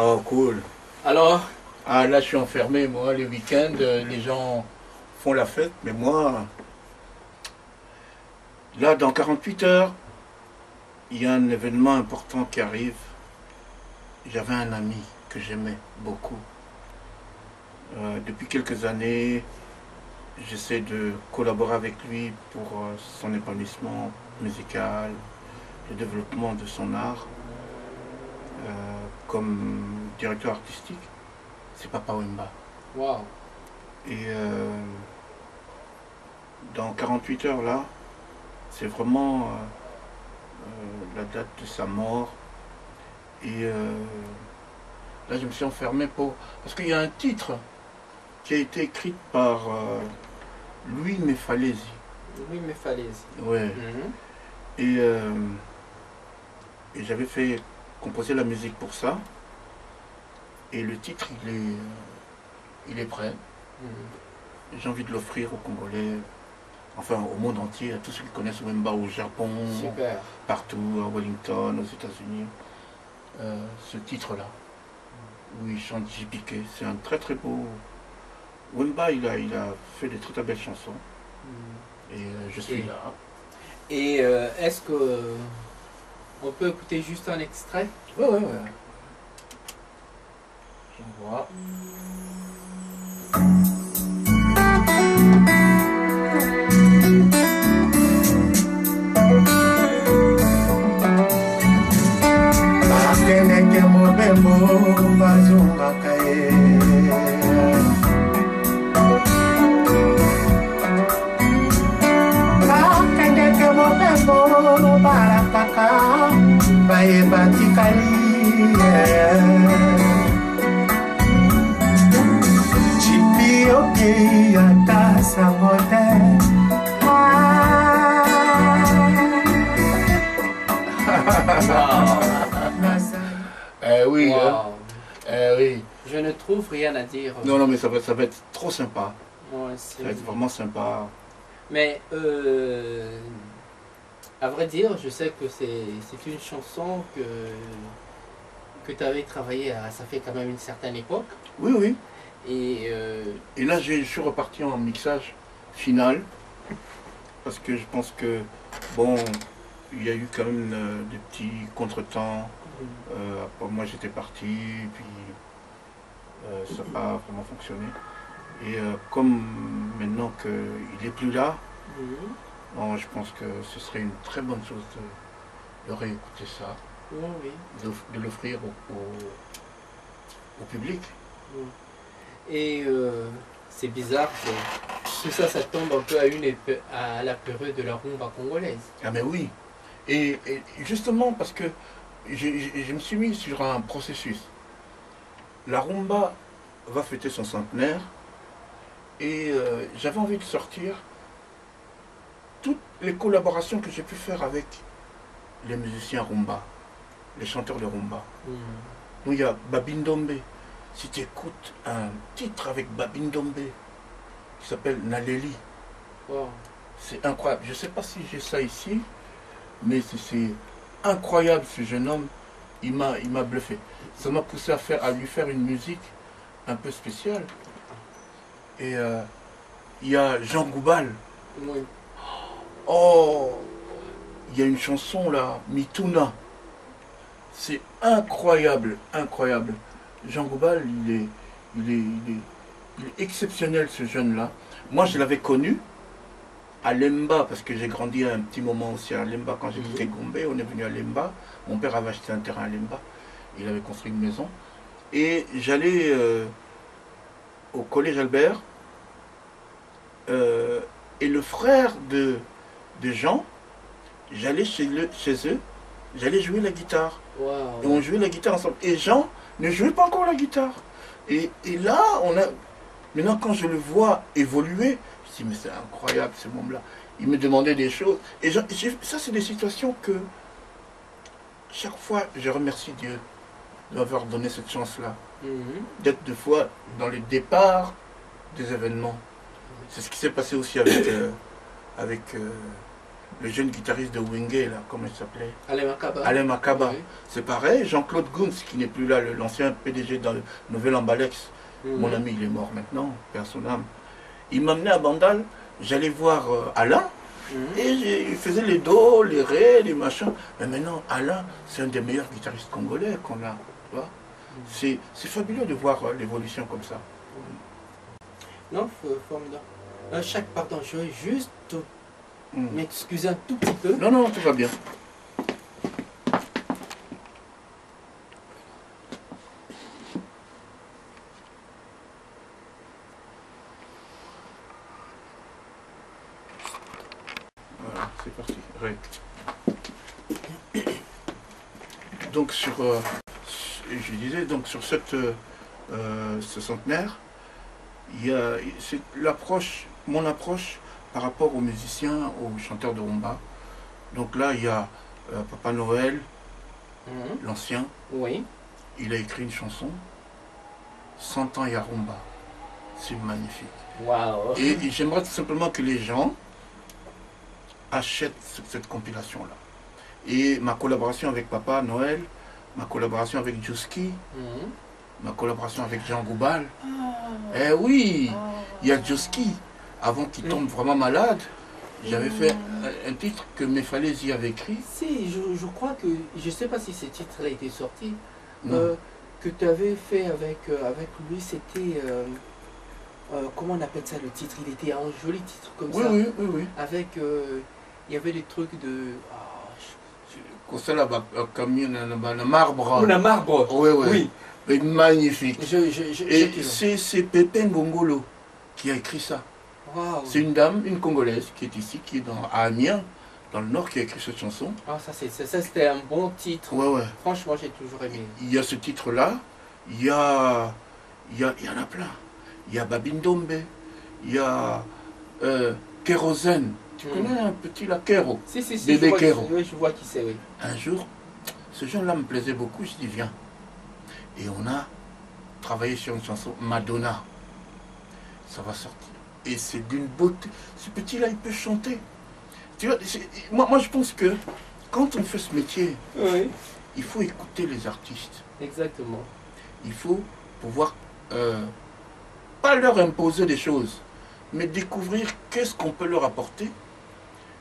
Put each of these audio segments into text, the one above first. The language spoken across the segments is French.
Oh, cool. Alors, Ah, là, je suis enfermé, moi, les week-ends, les gens font la fête, mais moi, là, dans 48 heures, il y a un événement important qui arrive. J'avais un ami que j'aimais beaucoup. Depuis quelques années, j'essaie de collaborer avec lui pour son épanouissement musical, le développement de son art, comme directeur artistique. C'est Papa Wemba. wow. Et dans 48 heures, là, c'est vraiment la date de sa mort. Et là, je me suis enfermé pour... Parce qu'il y a un titre qui a été écrit par Louis Mefalesi. Oui, mais falaises. Ouais. Mhm. Et j'avais fait composer la musique pour ça. Et le titre, il est prêt. Mhm. J'ai envie de l'offrir aux Congolais, enfin au monde entier, à tous ceux qui connaissent Wemba au Japon, Super. partout, à Wellington, aux États-Unis. Ce titre-là, où il chante JPK, c'est un très très beau. Wemba, il a fait des très belles chansons. Mhm. Et je suis Et- là. Et est-ce que on peut écouter juste un extrait? Ouais, ouais, ouais. J'envoie. Bakendeke mobembo bazongaka ye bakendeke mobembo barakaka bayeba tikali jipi okei ata sango te Oui, Wow. hein. Oui. Je ne trouve rien à dire. Non, non, mais ça va être trop sympa. Ouais, Ça va être vraiment sympa. Mais à vrai dire, je sais que c'est une chanson que tu avais travaillé à, ça fait quand même une certaine époque. Oui, oui. Et Et là, je suis reparti en mixage final. Parce que je pense que, bon, il y a eu quand même des petits contretemps. Après, moi, j'étais parti, puis ça n'a pas vraiment fonctionné. Et comme maintenant qu'il n'est plus là, bon, je pense que ce serait une très bonne chose de réécouter ça, oui, oui. de l'offrir au public. Et c'est bizarre, tout ça, ça tombe un peu à la période de la rumba congolaise. Ah mais oui. Et justement parce que je me suis mis sur un processus. La rumba va fêter son centenaire et j'avais envie de sortir toutes les collaborations que j'ai pu faire avec les musiciens rumba, les chanteurs de rumba. Donc il y a Babindombe. Si tu écoutes un titre avec Babindombe qui s'appelle Naleli, Wow. c'est incroyable. Je ne sais pas si j'ai ça ici, mais c'est incroyable ce jeune homme. Il m'a bluffé. Ça m'a poussé à lui faire une musique un peu spéciale. Et il y a Jean Goubal. Oui. Oh, il y a une chanson là, Mituna. C'est incroyable, incroyable. Jean Goubal, il est exceptionnel ce jeune-là. Moi, je l'avais connu à Lemba, parce que j'ai grandi un petit moment aussi à Lemba quand j'ai quitté Gombe. On est venu à Lemba. Mon père avait acheté un terrain à Lemba. Il avait construit une maison. Et j'allais au collège Albert. Et le frère de Jean, j'allais chez eux, j'allais jouer la guitare. Wow. Et on jouait la guitare ensemble. Et Jean ne jouait pas encore la guitare. Et là, maintenant quand je le vois évoluer, je dis mais c'est incroyable ce moment-là. Il me demandait des choses. Et ça, c'est des situations que chaque fois, je remercie Dieu de m'avoir donné cette chance-là. D'être deux fois dans les départs des événements. C'est ce qui s'est passé aussi avec le jeune guitariste de Wenge, là, comment il s'appelait? Alain Makaba. Alain Makaba. Oui. C'est pareil, Jean-Claude Gounz, qui n'est plus là, l'ancien PDG dans le Nouvel Embalex. Mon ami, il est mort maintenant, père son âme. Il m'amenait à Bandal, j'allais voir Alain, et il faisait les dos, les ré, les machins. Mais maintenant, Alain, c'est un des meilleurs guitaristes congolais qu'on a. Tu vois, c'est fabuleux de voir l'évolution comme ça. Non, formidable. Pardon, je vais juste m'excuser un tout petit peu. Non, non, tout va bien. Voilà, c'est parti. Ré. Donc je disais, donc sur ce centenaire, c'est mon approche par rapport aux musiciens, aux chanteurs de rumba. Donc là, il y a Papa Noël, l'ancien. Oui. Il a écrit une chanson, 100 ans ya rumba. C'est magnifique. Waouh. Et j'aimerais tout simplement que les gens achètent cette compilation-là. Et ma collaboration avec Papa Noël, ma collaboration avec Djoski, ma collaboration avec Jean Goubal. Eh oui, il y a Djoski. Avant qu'il tombe vraiment malade, j'avais fait un titre que Mefalesi avait écrit. Si, je crois que, je ne sais pas si ce titre a été sorti, que tu avais fait avec lui, c'était, comment on appelle ça le titre? Il était un joli titre comme ça. Oui. Avec, il y avait des trucs de... le marbre. Le marbre. Oui. Mais magnifique. Et c'est Pépé Ngongolo qui a écrit ça. Wow. C'est une dame, une Congolaise, qui est ici, qui est à Amiens, dans le Nord, qui a écrit cette chanson. Ah, ça c'était un bon titre. Ouais. Franchement, j'ai toujours aimé. Il y a ce titre-là, il y en a plein. Il y a Babindombe, il y a Kérosène. Tu connais un petit là, Kéro? Si, Bébé Kéro. Oui, je vois qui c'est, oui. Un jour, ce jeune-là me plaisait beaucoup, je dis viens. Et on a travaillé sur une chanson, Madonna. Ça va sortir. Et c'est d'une beauté. Ce petit-là, il peut chanter. Tu vois, moi, je pense que quand on fait ce métier, il faut écouter les artistes. Exactement. Il faut pouvoir, pas leur imposer des choses, mais découvrir qu'est-ce qu'on peut leur apporter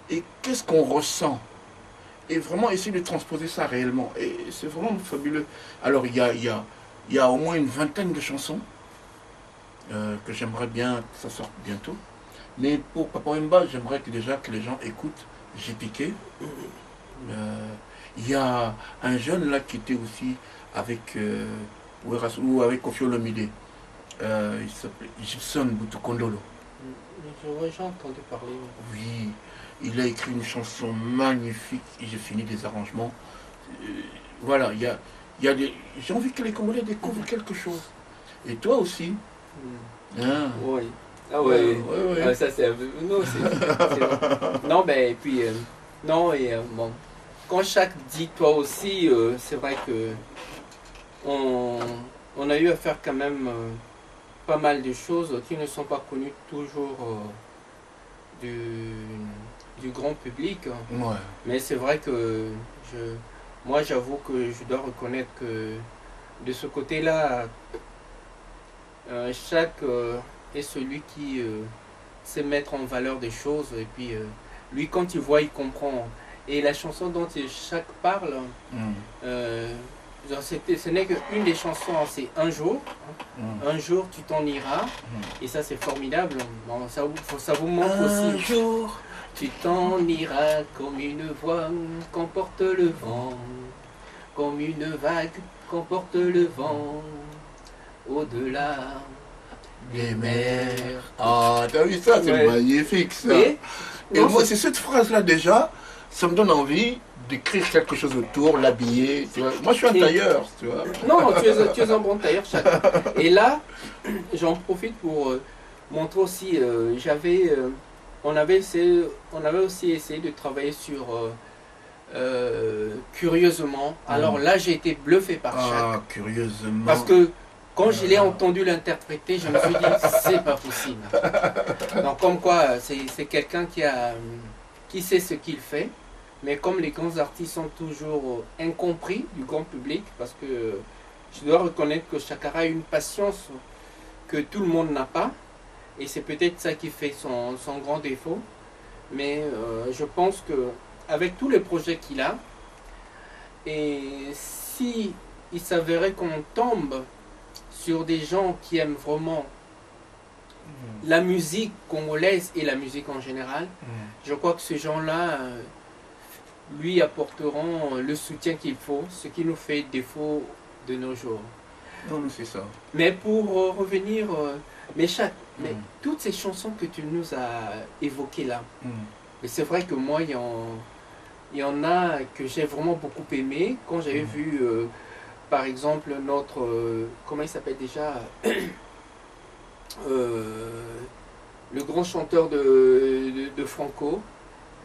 et qu'est-ce qu'on ressent. Et vraiment essayer de transposer ça réellement. Et c'est vraiment fabuleux. Alors, il y a au moins une vingtaine de chansons que j'aimerais bien que ça sorte bientôt. Mais pour Papa Wemba, j'aimerais déjà que les gens écoutent J'ai piqué. Il y a un jeune là qui était aussi avec avec Koffi Olomide. Il s'appelait Gibson Butukondolo. J'ai entendu parler. Oui, il a écrit une chanson magnifique et j'ai fini des arrangements. Voilà, il y a des... J'ai envie que les Congolais découvrent quelque chose. Et toi aussi. Hein? Oui. Ah ouais. Ah, ça c'est un peu... Non, non, ben, et puis... non, et bon... Quand chaque dit toi aussi, c'est vrai que... On a eu à faire quand même pas mal de choses qui ne sont pas connues toujours du grand public. Ouais. Mais c'est vrai que moi j'avoue que je dois reconnaître que de ce côté-là, chaque est celui qui sait mettre en valeur des choses. Et puis lui, quand il voit, il comprend. Et la chanson dont chaque parle, ce n'est qu'une des chansons, c'est Un jour. Un jour, tu t'en iras. Et ça, c'est formidable. Bon, ça vous montre aussi. Un jour, tu t'en iras comme une voix qu'emporte le vent, comme une vague qu'emporte le vent, au-delà des mers. Ah, t'as vu ça? C'est magnifique, ça. Et moi, c'est cette phrase-là, déjà, ça me donne envie d'écrire quelque chose autour, l'habiller. Moi, je suis un tailleur, tu vois. Non, tu es un bon tailleur, chacun. Et là, j'en profite pour montrer aussi, on avait aussi essayé de travailler sur Curieusement. Alors là, j'ai été bluffé par Chak. Curieusement. Parce que quand je l'ai entendu l'interpréter, je me suis dit, c'est pas possible. Donc comme quoi, c'est quelqu'un qui a qui sait ce qu'il fait. Mais comme les grands artistes sont toujours incompris du grand public, parce que je dois reconnaître que Chakara a une patience que tout le monde n'a pas. Et c'est peut-être ça qui fait son grand défaut. Mais je pense que avec tous les projets qu'il a, et si il s'avérait qu'on tombe sur des gens qui aiment vraiment la musique congolaise et la musique en général, je crois que ces gens-là lui apporteront le soutien qu'il faut, ce qui nous fait défaut de nos jours. Non, mais c'est ça. Mais pour revenir, mais toutes ces chansons que tu nous as évoquées là, mais c'est vrai que moi, il y en a que j'ai vraiment beaucoup aimé. Quand j'avais vu, par exemple, notre... comment il s'appelle déjà le grand chanteur de Franco.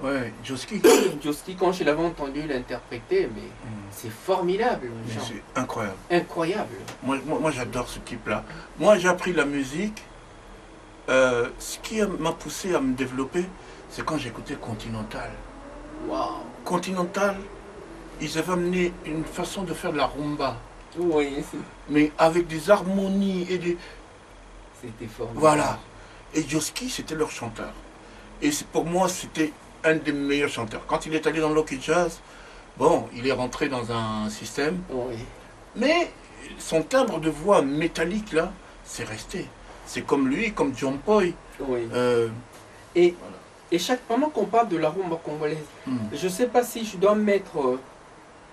Ouais, Joski. Joski, quand je l'avais entendu l'interpréter, mais c'est formidable. C'est incroyable. Incroyable. Moi j'adore ce type-là. Moi, j'ai appris la musique. Ce qui m'a poussé à me développer, c'est quand j'écoutais Continental. Waouh. Continental, ils avaient amené une façon de faire de la rumba. Oui, mais avec des harmonies et des... C'était formidable. Voilà. Et Joski, c'était leur chanteur. Et pour moi, c'était un des meilleurs chanteurs. Quand il est allé dans l'Hockey Jazz, bon, il est rentré dans un système. Oui. Mais son timbre de voix métallique, là, c'est resté. C'est comme lui, comme John Poy. Oui. Voilà. Et pendant qu'on parle de la rumba congolaise, je ne sais pas si je dois mettre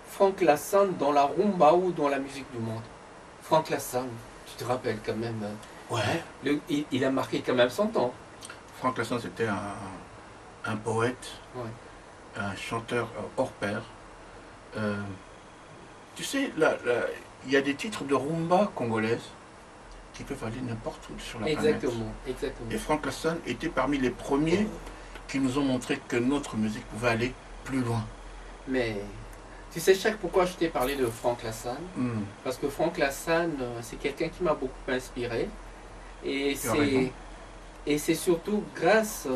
Franck Lassane dans la rumba ou dans la musique du monde. Franck Lassane, tu te rappelles quand même. Ouais. Il a marqué quand même son temps. Franck Lassane, c'était un poète, un chanteur hors pair. Tu sais, il y a des titres de rumba congolaise qui peuvent aller n'importe où sur la planète. Exactement. Et Franck Lassane était parmi les premiers qui nous ont montré que notre musique pouvait aller plus loin. Mais tu sais, pourquoi je t'ai parlé de Franck Lassane? Parce que Franck Lassane, c'est quelqu'un qui m'a beaucoup inspiré. Et c'est surtout grâce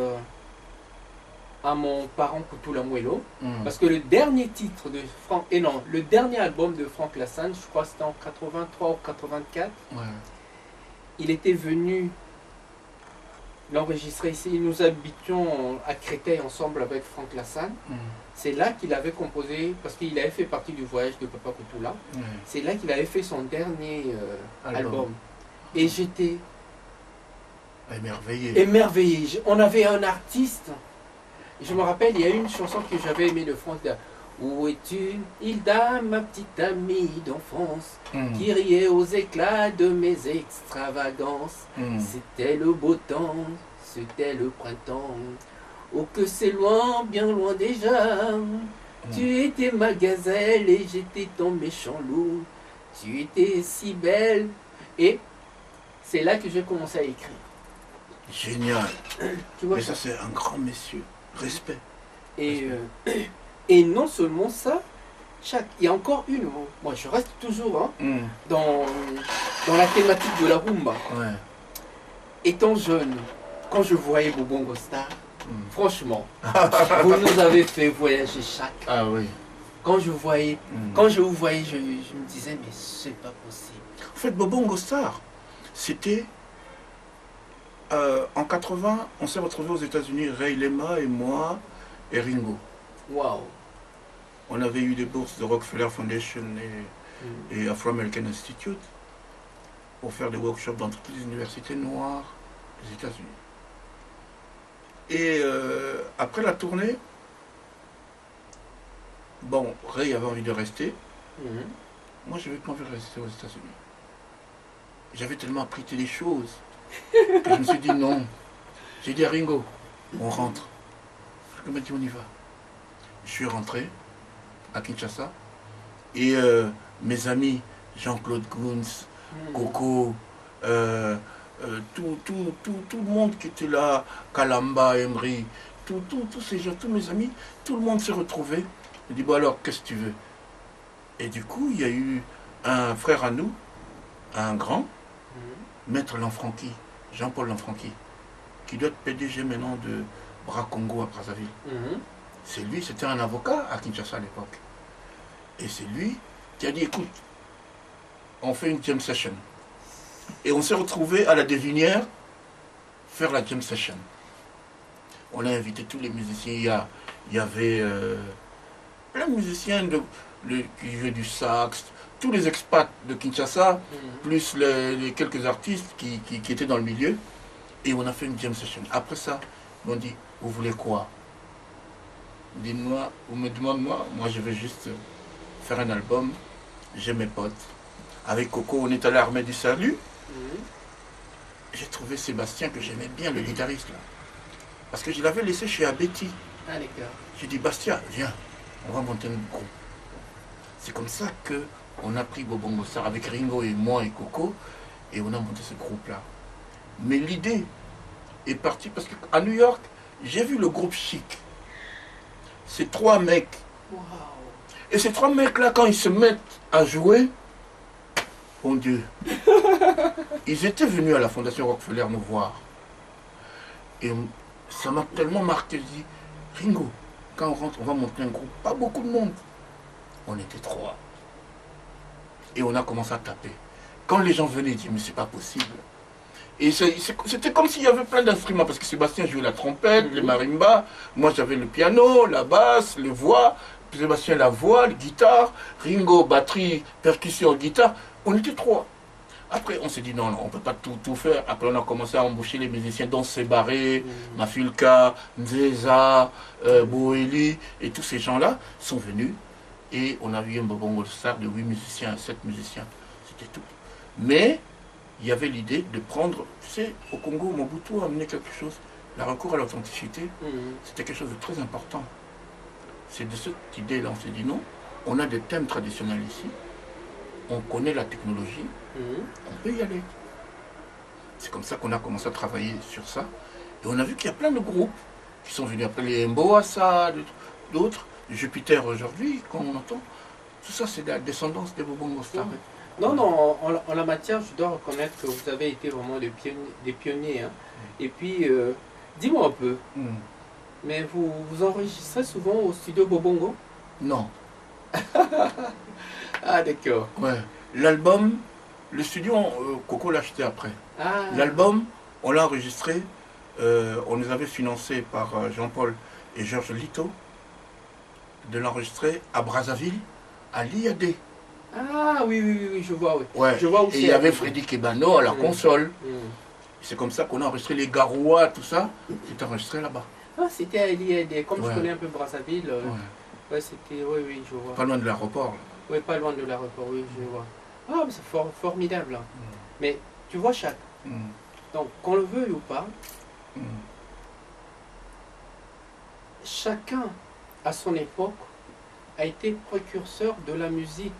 à mon parent Koutoula Mouelo. Parce que le dernier titre de Franck, le dernier album de Franck Lassane, je crois que c'était en 83 ou 84, il était venu l'enregistrer ici. Nous habitions à Créteil ensemble avec Franck Lassane. C'est là qu'il avait composé, parce qu'il avait fait partie du voyage de Papa Koutoula. C'est là qu'il avait fait son dernier album. Et j'étais émerveillé. On avait un artiste. Je me rappelle, il y a une chanson que j'avais aimée de Franck. Où es-tu, Hilda, ma petite amie d'enfance, qui riait aux éclats de mes extravagances. C'était le beau temps, c'était le printemps. Oh que c'est loin, bien loin déjà. Tu étais ma gazelle et j'étais ton méchant loup. Tu étais si belle. Et c'est là que j'ai commencé à écrire. Génial. Tu vois. Mais ça, c'est un grand monsieur. Respect. Et non seulement ça, il y a encore une. Moi, je reste toujours dans la thématique de la rumba. Étant jeune, quand je voyais Bobongo Star, franchement, vous nous avez fait voyager chaque. Ah oui. Quand je vous voyais, je me disais, mais c'est pas possible. En fait, Bobongo Star, c'était... en 80, on s'est retrouvés aux États-Unis, Ray Lema et moi et Ringo. Waouh. On avait eu des bourses de Rockefeller Foundation et Afro-American Institute pour faire des workshops dans toutes les universités noires des États-Unis. Et après la tournée, bon, Ray avait envie de rester. Moi, j'avais pas envie de rester aux États-Unis. J'avais tellement appris les choses que je me suis dit non. J'ai dit à Ringo, on rentre. Je m'a dit on y va. Je suis rentré à Kinshasa et mes amis Jean-Claude Gounz, Coco, tout le monde qui était là, Kalamba, Emery, tous ces gens, tous mes amis, tout le monde s'est retrouvé. Je dis bon alors qu'est-ce que tu veux? Et du coup il y a eu un frère à nous, un grand, Maître Lanfranchi, Jean-Paul Lanfranchi, qui doit être PDG maintenant Bras Congo à Brazzaville. C'est lui, c'était un avocat à Kinshasa à l'époque. Et c'est lui qui a dit, écoute, on fait une jam session. Et on s'est retrouvé à la Devinière faire la jam session. On a invité tous les musiciens. Il y avait plein de musiciens qui jouaient du sax, tous les expats de Kinshasa, plus les quelques artistes qui étaient dans le milieu. Et on a fait une jam session. Après ça, ils m'ont dit, vous voulez quoi? Dites-moi, vous me demandez moi je veux juste faire un album. J'ai mes potes. Avec Coco, on est allé à l'Armée du Salut. J'ai trouvé Sébastien, que j'aimais bien, le guitariste là. Parce que je l'avais laissé chez Abeti. Ah, d'accord. J'ai dit, Bastia, viens, on va monter un groupe. C'est comme ça qu'on a pris Bobongo Star avec Ringo et moi et Coco, et on a monté ce groupe-là. Mais l'idée est partie parce qu'à New York, j'ai vu le groupe Chic. Ces 3 mecs. Wow. Et ces 3 mecs-là, quand ils se mettent à jouer, mon Dieu, ils étaient venus à la Fondation Rockefeller nous voir. Et ça m'a tellement marqué, je dis, Ringo, quand on rentre, on va monter un groupe, pas beaucoup de monde. On était 3. Et on a commencé à taper. Quand les gens venaient, ils disaient, mais c'est pas possible. Et c'était comme s'il y avait plein d'instruments, parce que Sébastien jouait la trompette, les marimbas, moi j'avais le piano, la basse, les voix, Sébastien la voix, la guitare, Ringo, batterie, percussion, guitare. On était 3. Après, on s'est dit non, on ne peut pas tout faire. Après, on a commencé à embaucher les musiciens, dont Sébaré, Mafulka, Nzeza, Boeli, et tous ces gens-là sont venus. Et on a vu un Bobongo Star de 8 musiciens, 7 musiciens. C'était tout. Mais il y avait l'idée de prendre, tu sais, au Congo, Mobutu a amené quelque chose. Le recours à l'authenticité, c'était quelque chose de très important. C'est de cette idée-là, on s'est dit non, on a des thèmes traditionnels ici, on connaît la technologie, on peut y aller. C'est comme ça qu'on a commencé à travailler sur ça. Et on a vu qu'il y a plein de groupes qui sont venus après les Mboassa, d'autres, Jupiter aujourd'hui, comme on entend. Tout ça, c'est la descendance des Bobongo Star. Non, non, en la matière, je dois reconnaître que vous avez été vraiment des pionniers. Hein. Et puis, dis-moi un peu, mais vous enregistrez souvent au studio Bobongo? Non. Ah, d'accord. Ouais. L'album, le studio, Coco l'a acheté après. Ah. L'album, on l'a enregistré, on nous avait financé par Jean-Paul et Georges Lito, de l'enregistrer à Brazzaville, à l'IAD. Ah oui, oui, oui, je vois, oui. Ouais. Je vois où et il y avait Freddy Kebano à la console. C'est comme ça qu'on a enregistré les Garoua, tout ça. C'était enregistré là-bas. Ah, c'était à l'IAD. Comme Ouais. je connais un peu Brazzaville, Ouais. ouais, c'était, oui, oui, je vois. Pas loin de l'aéroport. Oui, pas loin de l'aéroport, oui, je vois. Ah, mais c'est formidable. Hein. Mais tu vois, chaque. Donc, qu'on le veuille ou pas, chacun, à son époque, a été précurseur de la musique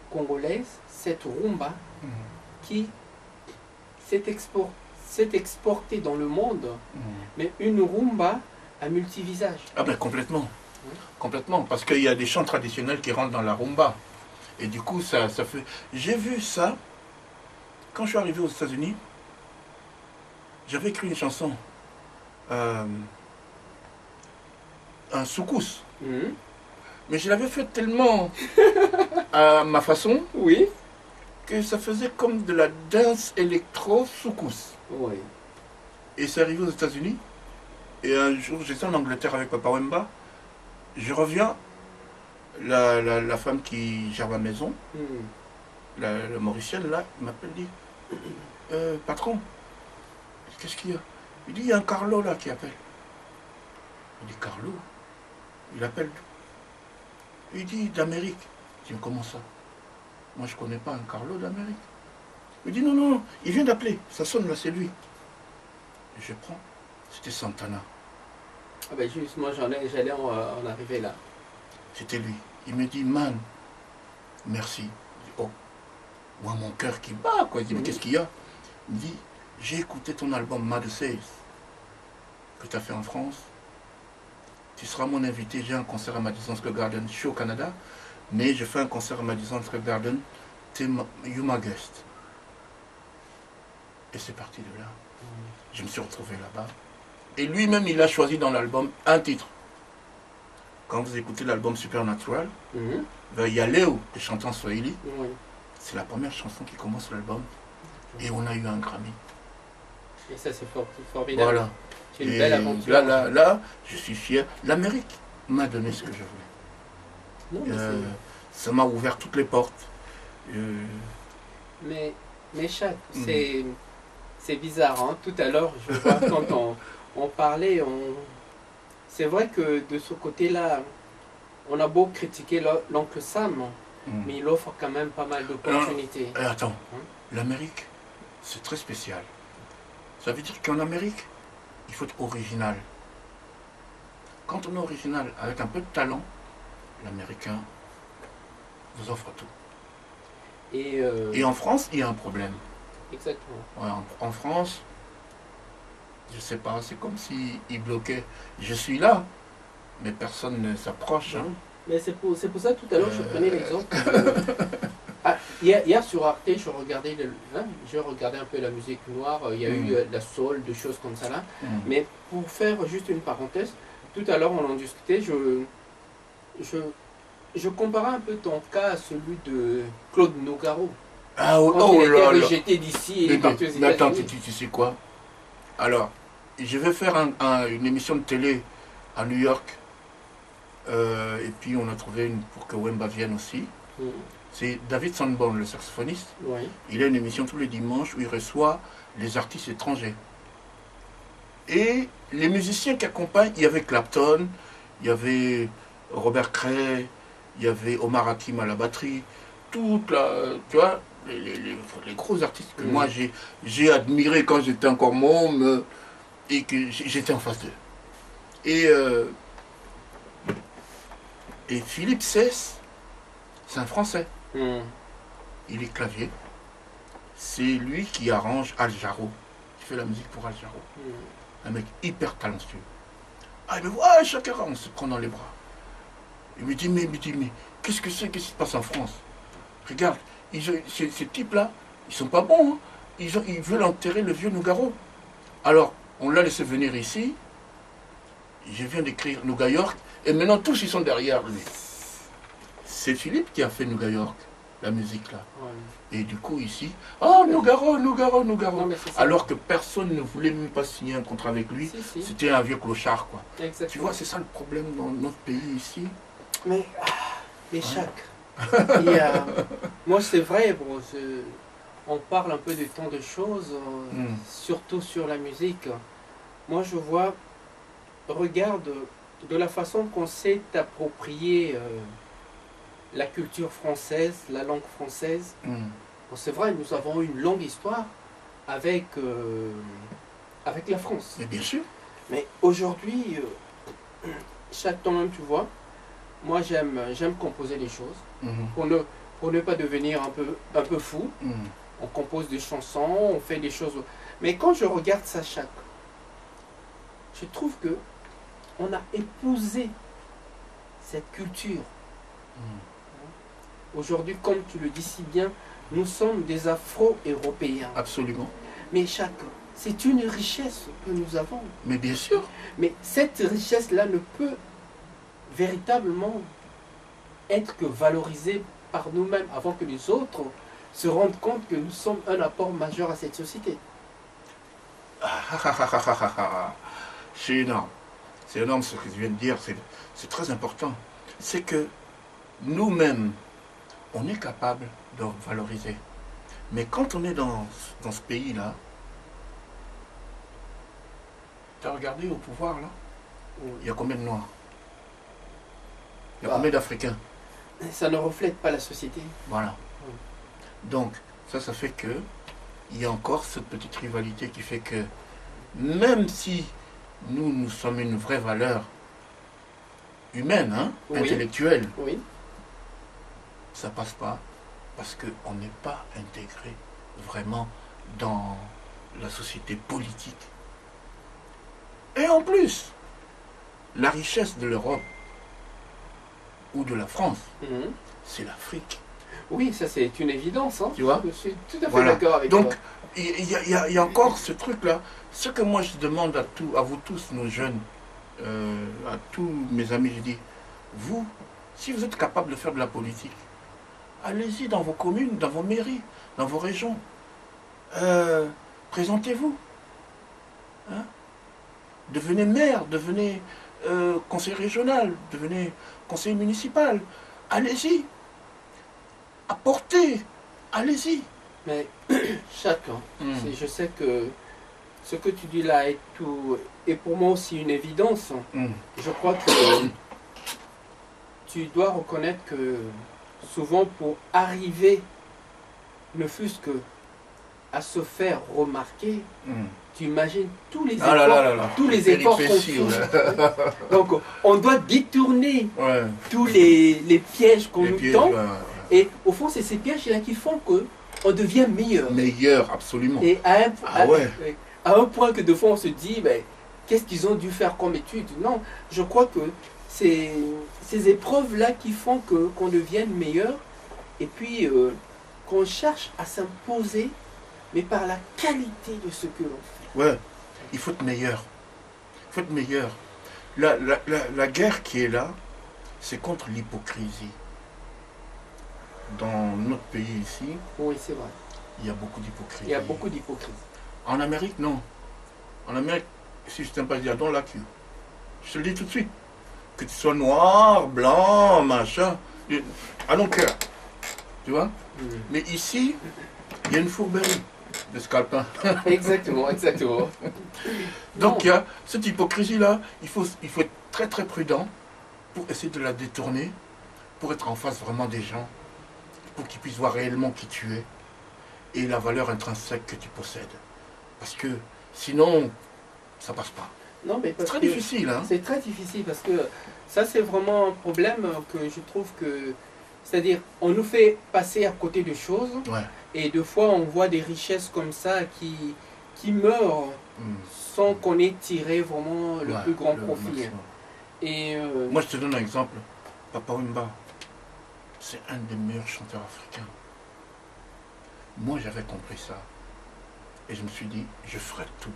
congolaise, cette rumba, qui s'est exportée dans le monde, mais une rumba à multivisage. Ah ben complètement. Complètement. Parce qu'il y a des chants traditionnels qui rentrent dans la rumba. Et du coup, ça fait... J'ai vu ça, quand je suis arrivé aux États-Unis, j'avais écrit une chanson, un soukous. Mais je l'avais fait tellement à ma façon, Oui. que ça faisait comme de la danse électro soukous. Oui. Et c'est arrivé aux États-Unis. Et un jour, j'étais en Angleterre avec Papa Wemba. Je reviens, la femme qui gère ma maison, la Mauricienne, là, m'appelle, dit patron, qu'est-ce qu'il y a? Il dit, il y a un Carlo là qui appelle. Il dit, Carlo? Il appelle. Il dit, d'Amérique. Je dis, mais comment ça? Moi, je ne connais pas un Carlo d'Amérique. Il dit, non, non, il vient d'appeler. Ça sonne là, c'est lui. Et je prends. C'était Santana. Ah ben justement, j'allais en arriver là. C'était lui. Il me dit, man, merci. Je dis, oh, moi, mon cœur qui bat, quoi. Je dis, mais qu'est-ce qu'il y a? Il me dit, j'ai écouté ton album Mad Says que tu as fait en France. Tu seras mon invité. J'ai un concert à Madison Square Garden. Je suis au Canada, mais je fais un concert à Madison Square Garden. You my guest. Et c'est parti de là. Je me suis retrouvé là-bas. Et lui-même, il a choisi dans l'album un titre. Quand vous écoutez l'album Supernatural, il y a Léo qui chante en Swahili. Oui. C'est la première chanson qui commence l'album. Et on a eu un Grammy. Et ça, c'est formidable. Voilà. C'est une Et belle aventure. là, je suis fier. L'Amérique m'a donné ce que je voulais. Non, mais Ça m'a ouvert toutes les portes. mais Chak, c'est bizarre. Hein. Tout à l'heure, je vois quand on parlait, c'est vrai que de ce côté-là, on a beau critiquer l'oncle Sam, mais il offre quand même pas mal d'opportunités. Attends, l'Amérique, c'est très spécial. Ça veut dire qu'en Amérique, il faut être original. Quand on est original, avec un peu de talent, l'Américain vous offre tout. Et en France, il y a un problème. Exactement. Ouais, en France, je sais pas, c'est comme s'ils bloquaient. Je suis là, mais personne ne s'approche. Hein. Mais c'est pour ça tout à l'heure je prenais l'exemple. Hier sur Arte, je regardais un peu la musique noire. Il y a eu la soul, des choses comme ça là. Mais pour faire juste une parenthèse, tout à l'heure on en discutait. Je comparais un peu ton cas à celui de Claude Nougaro. Ah quand il était rejeté d'ici et parti aux États-Unis. Mais attends, tu sais quoi? Alors, je vais faire une émission de télé à New York. Et puis on a trouvé une pour que Wemba vienne aussi. C'est David Sanborn, le saxophoniste. Oui. Il a une émission tous les dimanches où il reçoit les artistes étrangers. Et les musiciens qui accompagnent, il y avait Clapton, il y avait Robert Cray, il y avait Omar Hakim à la batterie, tu vois, les gros artistes que moi j'ai admirés quand j'étais encore môme et que j'étais en face d'eux. Et Philippe Cesse, c'est un Français. Il est clavier. C'est lui qui arrange Al Jarreau. Il fait la musique pour Al Jarreau. Un mec hyper talentueux. Ah, mais ouais, chacun, on se prend dans les bras. Il me dit, mais qu'est-ce que c'est? Qu'est-ce qui se passe en France? Regarde, ces types-là, ils sont pas bons. Hein. Ils veulent enterrer le vieux Nougaro. Alors, on l'a laissé venir ici. Je viens d'écrire Nouga York. Et maintenant, tous, ils sont derrière lui. C'est Philippe qui a fait Nouga York, la musique là. Ouais. Et du coup, ici, Nougaro. Non, alors que personne ne voulait même pas signer un contrat avec lui. C'était un vieux clochard, quoi. Exactement. Tu vois, c'est ça le problème dans notre pays ici. Mais Chak, moi c'est vrai, bon, on parle un peu de tant de choses, surtout sur la musique. Moi je vois, regarde, de la façon qu'on s'est approprié la culture française, la langue française. Bon, c'est vrai, nous avons une longue histoire avec la France. Mais bien sûr. Mais aujourd'hui, chaque temps même, tu vois, moi j'aime composer les choses pour ne pas devenir un peu fou. On compose des chansons, on fait des choses. Mais quand je regarde ça, Chak, je trouve que on a épousé cette culture. Aujourd'hui, comme tu le dis si bien, nous sommes des Afro-Européens. Absolument. Mais Chak, c'est une richesse que nous avons. Mais bien sûr. Mais cette richesse-là ne peut véritablement être que valorisée par nous-mêmes avant que les autres se rendent compte que nous sommes un apport majeur à cette société. C'est énorme. C'est énorme ce que tu viens de dire. C'est très important. C'est que nous-mêmes, on est capable de valoriser. Mais quand on est dans ce pays-là, tu as regardé au pouvoir là? Il y a combien de Noirs? Il y a combien d'Africains? Ça ne reflète pas la société. Voilà. Donc, ça fait que il y a encore cette petite rivalité qui fait que même si nous sommes une vraie valeur humaine, hein, intellectuelle, ça passe pas parce qu'on n'est pas intégré vraiment dans la société politique. Et en plus, la richesse de l'Europe ou de la France, c'est l'Afrique. Oui, ça c'est une évidence. Hein. Tu vois? Je suis tout à fait Voilà. d'accord avec Donc, toi. il y a encore ce truc-là. Ce que moi je demande à vous tous, nos jeunes, à tous mes amis, je dis, vous, si vous êtes capable de faire de la politique, allez-y dans vos communes, dans vos mairies, dans vos régions. Présentez-vous. Hein? Devenez maire, devenez conseiller régional, devenez conseiller municipal. Allez-y. Apportez. Allez-y. Mais chacun, je sais que ce que tu dis là est pour moi aussi une évidence. Je crois que tu dois reconnaître que souvent pour arriver, ne fût-ce que à se faire remarquer, tu imagines tous les efforts, tous les efforts qu'on fait. Donc on doit détourner tous les pièges qu'on nous tend. Et au fond, c'est ces pièges-là qui font qu'on devient meilleur. Meilleur, absolument. Et à un point que de fois on se dit, ben, qu'est-ce qu'ils ont dû faire comme étude? Non, je crois que c'est ces épreuves-là qui font qu'on devienne meilleur. Et puis qu'on cherche à s'imposer, mais par la qualité de ce que l'on fait. Ouais, il faut être meilleur. Il faut être meilleur. La guerre qui est là, c'est contre l'hypocrisie. Dans notre pays ici, oui, c'est vrai. Il y a beaucoup d'hypocrisie. Il y a beaucoup d'hypocrisie. En Amérique, non. En Amérique, si je t'aime pas dire, don't like you. Je te le dis tout de suite. Que tu sois noir, blanc, machin. I don't care. Tu vois? Mais ici, il y a une fourberie de scalpin. Exactement, exactement. Donc il y a cette hypocrisie-là, il faut être très très prudent pour essayer de la détourner, pour être en face vraiment des gens, pour qu'ils puissent voir réellement qui tu es et la valeur intrinsèque que tu possèdes. Parce que sinon, ça passe pas. Non, mais c'est très difficile. Hein? C'est très difficile parce que ça c'est vraiment un problème que je trouve que... C'est-à-dire, on nous fait passer à côté de choses et de fois on voit des richesses comme ça qui meurent sans qu'on ait tiré vraiment le plus grand profit. Et moi je te donne un exemple. Papa Wemba, c'est un des meilleurs chanteurs africains. Moi j'avais compris ça. Et je me suis dit, je ferai tout.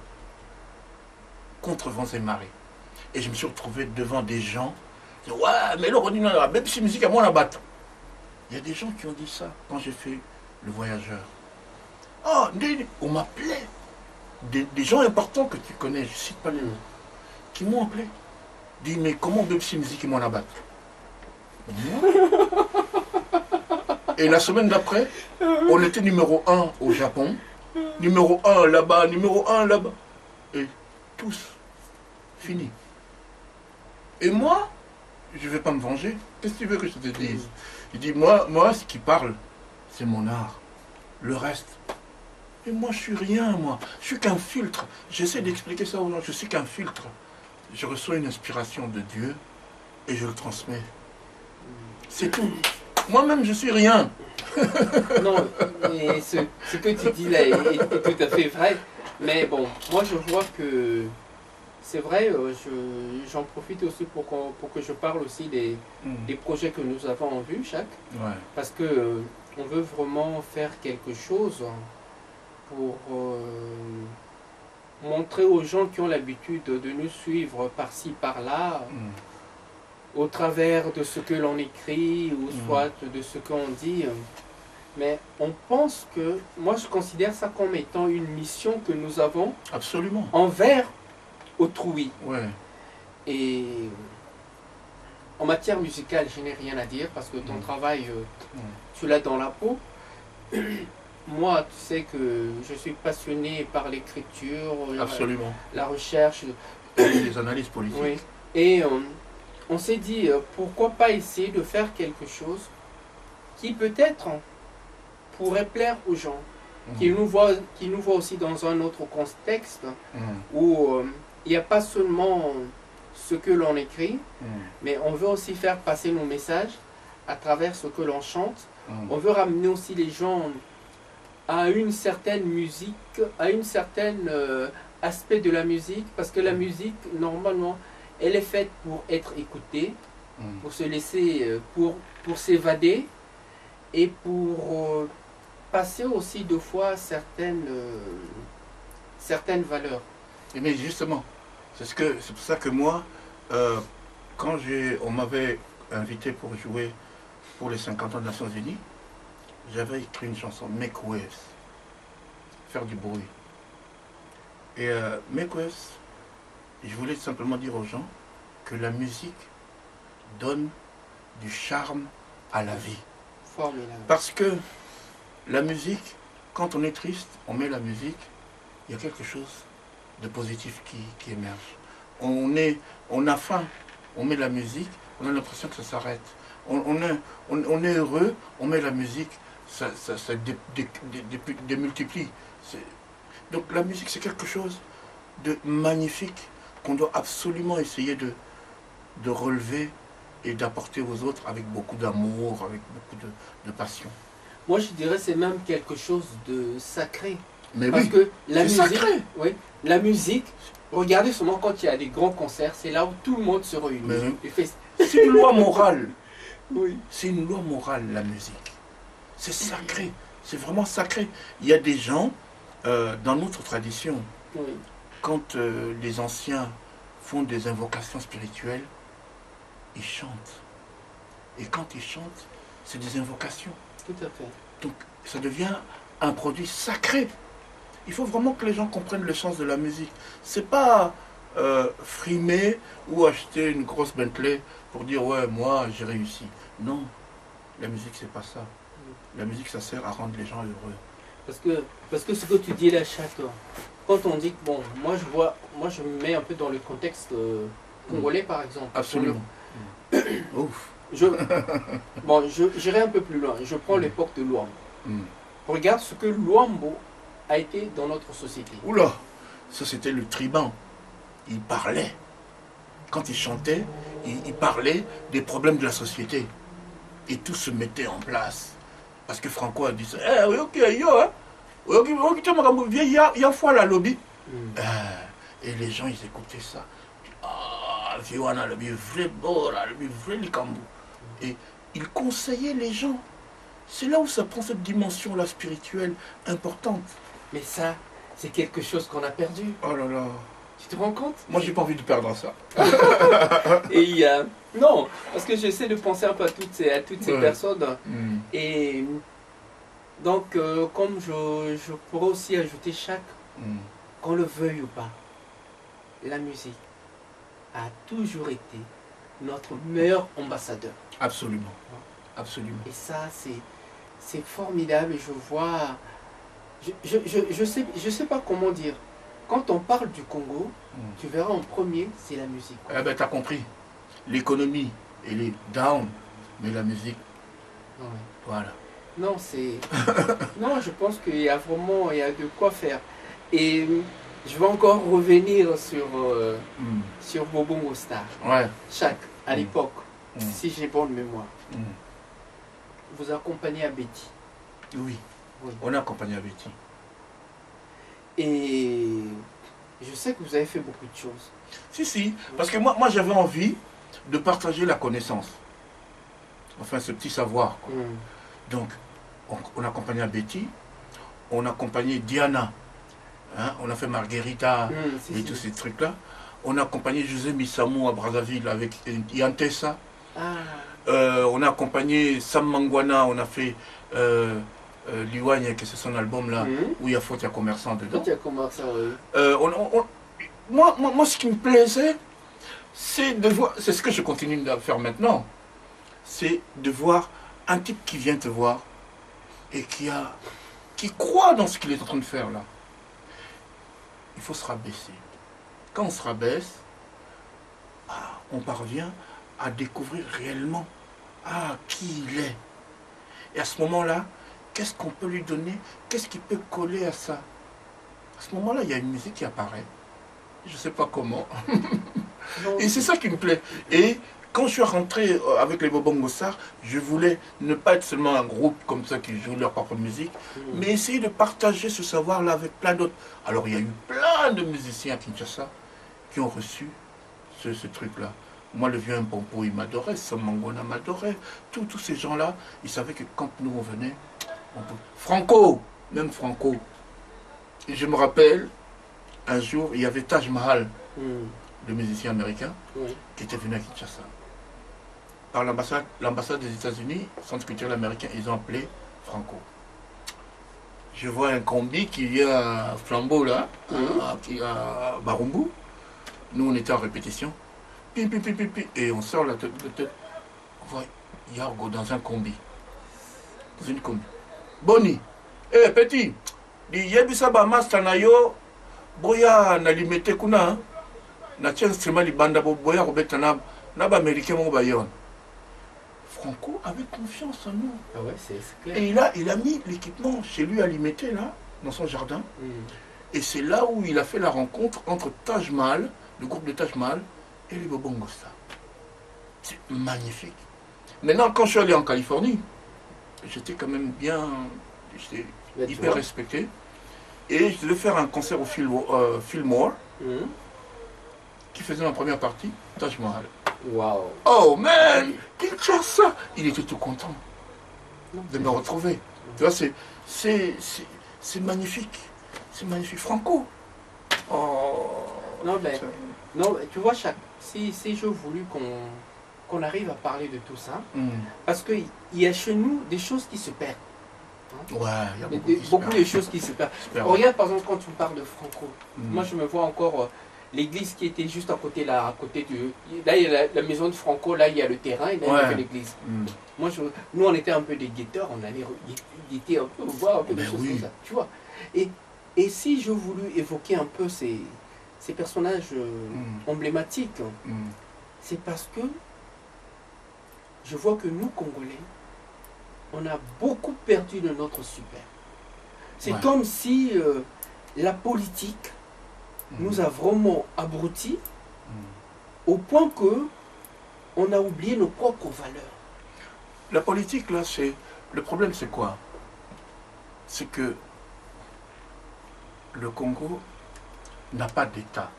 Contre vents et marées. Et je me suis retrouvé devant des gens. Ouais, mais là, même si musique à moi la batte. Il y a des gens qui ont dit ça quand j'ai fait Le Voyageur. Oh, on m'appelait. Des gens importants que tu connais, je ne cite pas les noms, qui m'ont appelé. Dit, mais comment BBC Musique et moi la batte? Et la semaine d'après, on était numéro 1 au Japon, numéro 1 là-bas, numéro 1 là-bas. Et tous, fini. Et moi, je ne vais pas me venger. Qu'est-ce que tu veux que je te dise? Il dit, moi, ce qui parle, c'est mon art. Le reste. Et moi, je suis rien, moi. Je suis qu'un filtre. J'essaie d'expliquer ça aux gens. Je suis qu'un filtre. Je reçois une inspiration de Dieu et je le transmets. C'est tout. Moi-même, je suis rien. Non, mais ce que tu dis là est tout à fait vrai. Mais bon, moi, je vois que c'est vrai, j'en profite aussi pour que je parle aussi des projets que nous avons en vue, chaque. Parce que on veut vraiment faire quelque chose pour montrer aux gens qui ont l'habitude de nous suivre par-ci, par-là, au travers de ce que l'on écrit ou soit de ce qu'on dit. Mais on pense que, moi je considère ça comme étant une mission que nous avons envers autrui. Et en matière musicale, je n'ai rien à dire parce que ton travail, tu l'as dans la peau. Moi, tu sais que je suis passionné par l'écriture, la recherche. Les analyses politiques. Oui. Et on s'est dit, pourquoi pas essayer de faire quelque chose qui peut-être pourrait plaire aux gens, qui nous voient aussi dans un autre contexte, où il n'y a pas seulement ce que l'on écrit, mais on veut aussi faire passer nos messages à travers ce que l'on chante. On veut ramener aussi les gens à une certaine musique, à une certaine aspect de la musique, parce que la musique, normalement, elle est faite pour être écoutée, pour se laisser, pour s'évader. et pour passer aussi deux fois certaines valeurs. Mais justement, c'est pour ça que moi, quand on m'avait invité pour jouer pour les 50 ans des Nations Unies, j'avais écrit une chanson, Make Waves, faire du bruit. Et Make Waves, je voulais simplement dire aux gens que la musique donne du charme à la vie. Formidable. Parce que la musique, quand on est triste, on met la musique, il y a quelque chose de positif qui émerge. On a faim, on met la musique, on a l'impression que ça s'arrête. On est heureux, on met la musique, ça démultiplie. Donc la musique, c'est quelque chose de magnifique qu'on doit absolument essayer de relever et d'apporter aux autres avec beaucoup d'amour, avec beaucoup de passion. Moi, je dirais que c'est même quelque chose de sacré. Mais parce oui, que la c'est musique, sacré. oui, la musique, regardez seulement quand il y a des grands concerts, c'est là où tout le monde se réunit. Mais c'est une loi morale. Oui. C'est une loi morale, la musique. C'est sacré. C'est vraiment sacré. Il y a des gens, dans notre tradition, Oui. quand les anciens font des invocations spirituelles, ils chantent. Et quand ils chantent, c'est des invocations. Tout à fait. Donc ça devient un produit sacré. Il faut vraiment que les gens comprennent le sens de la musique. C'est pas frimer ou acheter une grosse Bentley pour dire ouais, moi j'ai réussi. Non, la musique c'est pas ça. La musique ça sert à rendre les gens heureux. Parce que ce que tu dis là, chacun, quand on dit que bon, moi je me mets un peu dans le contexte congolais par exemple. Absolument. Ouf. Bon, j'irai un peu plus loin. Je prends l'époque de Luambo. Regarde ce que Luambo a été dans notre société. Oula, ça c'était le tribun. Il parlait. Quand il chantait, il parlait des problèmes de la société. Et tout se mettait en place. Parce que Franco a dit ça. Eh oui, ok, yo, hein. Il y a fois la lobby. Et les gens, ils écoutaient ça. Ah, Viwana, le vrai Bora, le vrai Likambu. Et il conseillait les gens. C'est là où ça prend cette dimension-là spirituelle importante. Mais ça, c'est quelque chose qu'on a perdu. Oh là là. Tu te rends compte? Moi, j'ai pas envie de perdre ça. Et non, parce que j'essaie de penser un peu à toutes ces personnes. Et donc, comme je pourrais aussi ajouter qu'on le veuille ou pas, la musique a toujours été notre meilleur ambassadeur. Absolument. Absolument. Et ça, c'est formidable. Et je vois... Je sais pas comment dire. Quand on parle du Congo, tu verras en premier, c'est la musique. Eh ben, t'as compris. L'économie, elle est down, mais la musique, voilà. Non, c'est... non, je pense qu'il y a vraiment, il y a de quoi faire. Et je vais encore revenir sur Bobongo Star. Ouais. À l'époque, si j'ai bonne mémoire. Vous accompagnez à Betty. Oui. On a accompagné à Betty. Et je sais que vous avez fait beaucoup de choses. Si, parce que moi j'avais envie de partager la connaissance. Enfin, ce petit savoir. Quoi. Donc, on a accompagné à Betty, on a accompagné Diana, hein, on a fait Marguerita et tous ces trucs-là. On a accompagné José Missamou à Brazzaville avec Yantessa. On a accompagné Sam Mangwana, on a fait Liwagne, que c'est son album là, où il y a Faute, il y a commerçant dedans. Moi, ce qui me plaisait, c'est de voir, c'est ce que je continue de faire maintenant, c'est de voir un type qui vient te voir et qui croit dans ce qu'il est en train de faire là. Il faut se rabaisser. Quand on se rabaisse, on parvient à découvrir réellement qui il est. Et à ce moment-là, qu'est-ce qu'on peut lui donner? Qu'est-ce qui peut coller à ça? À ce moment-là, il y a une musique qui apparaît. Je ne sais pas comment. Et c'est ça qui me plaît. Et quand je suis rentré avec les Bobongo Star, je voulais ne pas être seulement un groupe comme ça qui joue leur propre musique, mais essayer de partager ce savoir-là avec plein d'autres. Alors il y a eu plein de musiciens à Kinshasa qui ont reçu ce truc-là. Moi, le vieux Mpompo, il m'adorait, Samangona m'adorait. Tous ces gens-là, ils savaient que quand nous on venait, Franco, même Franco. Et je me rappelle, un jour, il y avait Taj Mahal, le musicien américain, qui était venu à Kinshasa. Par l'ambassade des États-Unis, Centre culturel américain, ils ont appelé Franco. Je vois un combi qui vient à Flambeau, là, à Barumbu. Nous, on était en répétition. Et on sort la tête. On voit Yargo dans un combi. Dans une combi. Boni, petit, di yebisaba master na yo, boya na limete kuna, na tia instrument libanda boya robeta na ba américain mo bayon. Franco avait confiance en nous. Ah ouais, c'est clair. Et il a mis l'équipement chez lui à limiter là, dans son jardin. Et c'est là où il a fait la rencontre entre Taj Mahal, le groupe de Taj Mahal, et les Bobongosta. C'est magnifique. Maintenant, quand je suis allé en Californie, j'étais quand même bien, j'étais hyper respecté. Et je devais faire un concert au Fillmore, qui faisait ma première partie, Taj Mahal. Wow. Oh man, Kinshasa! Il était tout content de me retrouver. Tu vois, c'est magnifique. C'est magnifique. Franco. Oh. Non, ben, non, tu vois, si je voulais qu'on arrive à parler de tout ça, parce qu'il y a chez nous des choses qui se perdent. Hein? Ouais, il y a beaucoup de choses qui se perdent. Regarde par exemple quand tu parles de Franco. Moi je me vois encore l'église qui était juste à côté là, à côté du. Là il y a la maison de Franco, là il y a le terrain et là il y avait l'église. Moi nous on était un peu des guetteurs, on allait guetter un peu, voir un peu des choses comme ça. Tu vois. Et si je voulais évoquer un peu ces personnages emblématiques, c'est parce que je vois que nous, Congolais, on a beaucoup perdu de notre super. C'est comme si la politique nous a vraiment abrutis au point que on a oublié nos propres valeurs. La politique, là, le problème, c'est quoi? C'est que le Congo n'a pas d'État.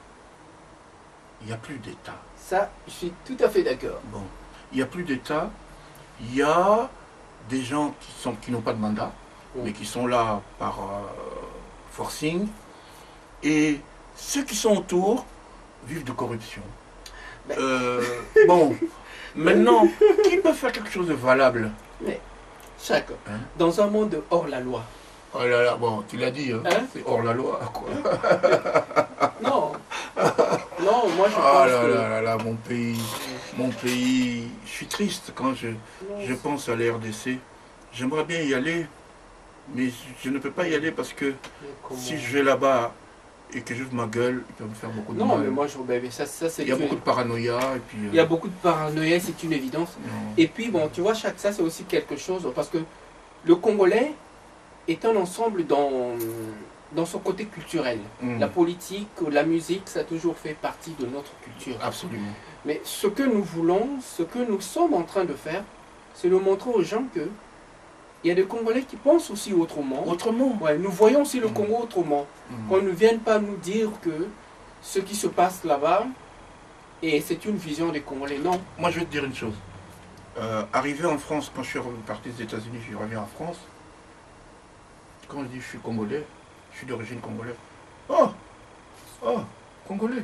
Il n'y a plus d'État. Ça, je suis tout à fait d'accord. Bon, il n'y a plus d'État. Il y a des gens qui n'ont pas de mandat, mais qui sont là par forcing. Et ceux qui sont autour vivent de corruption. Bon, maintenant, qui peut faire quelque chose de valable? Mais, chacun, dans un monde hors la loi. Oh là là, bon, tu l'as dit, c'est hors la loi, quoi. Non, non, moi je pense là là là, mon pays, je suis triste quand je pense à la RDC. J'aimerais bien y aller, mais je ne peux pas y aller parce que si je vais là-bas et que j'ouvre ma gueule, il peut me faire beaucoup de mal. Non, mais moi, ça c'est... Il y a beaucoup de paranoïa. Et puis, il y a beaucoup de paranoïa, c'est une évidence. Non. Et puis, bon, tu vois, ça c'est aussi quelque chose, parce que le Congolais est un ensemble dans son côté culturel. La politique, la musique, ça a toujours fait partie de notre culture. Absolument. Mais ce que nous voulons, ce que nous sommes en train de faire, c'est de montrer aux gens que il y a des Congolais qui pensent aussi autrement. Autrement. Ouais, nous voyons aussi le Congo autrement. Qu'on ne vienne pas nous dire que ce qui se passe là-bas, et c'est une vision des Congolais. Non. Moi, je vais te dire une chose. Arrivé en France, quand je suis parti des États-Unis, je suis revenu en France. Quand je dis je suis Congolais, je suis d'origine congolaise. Oh, Congolais.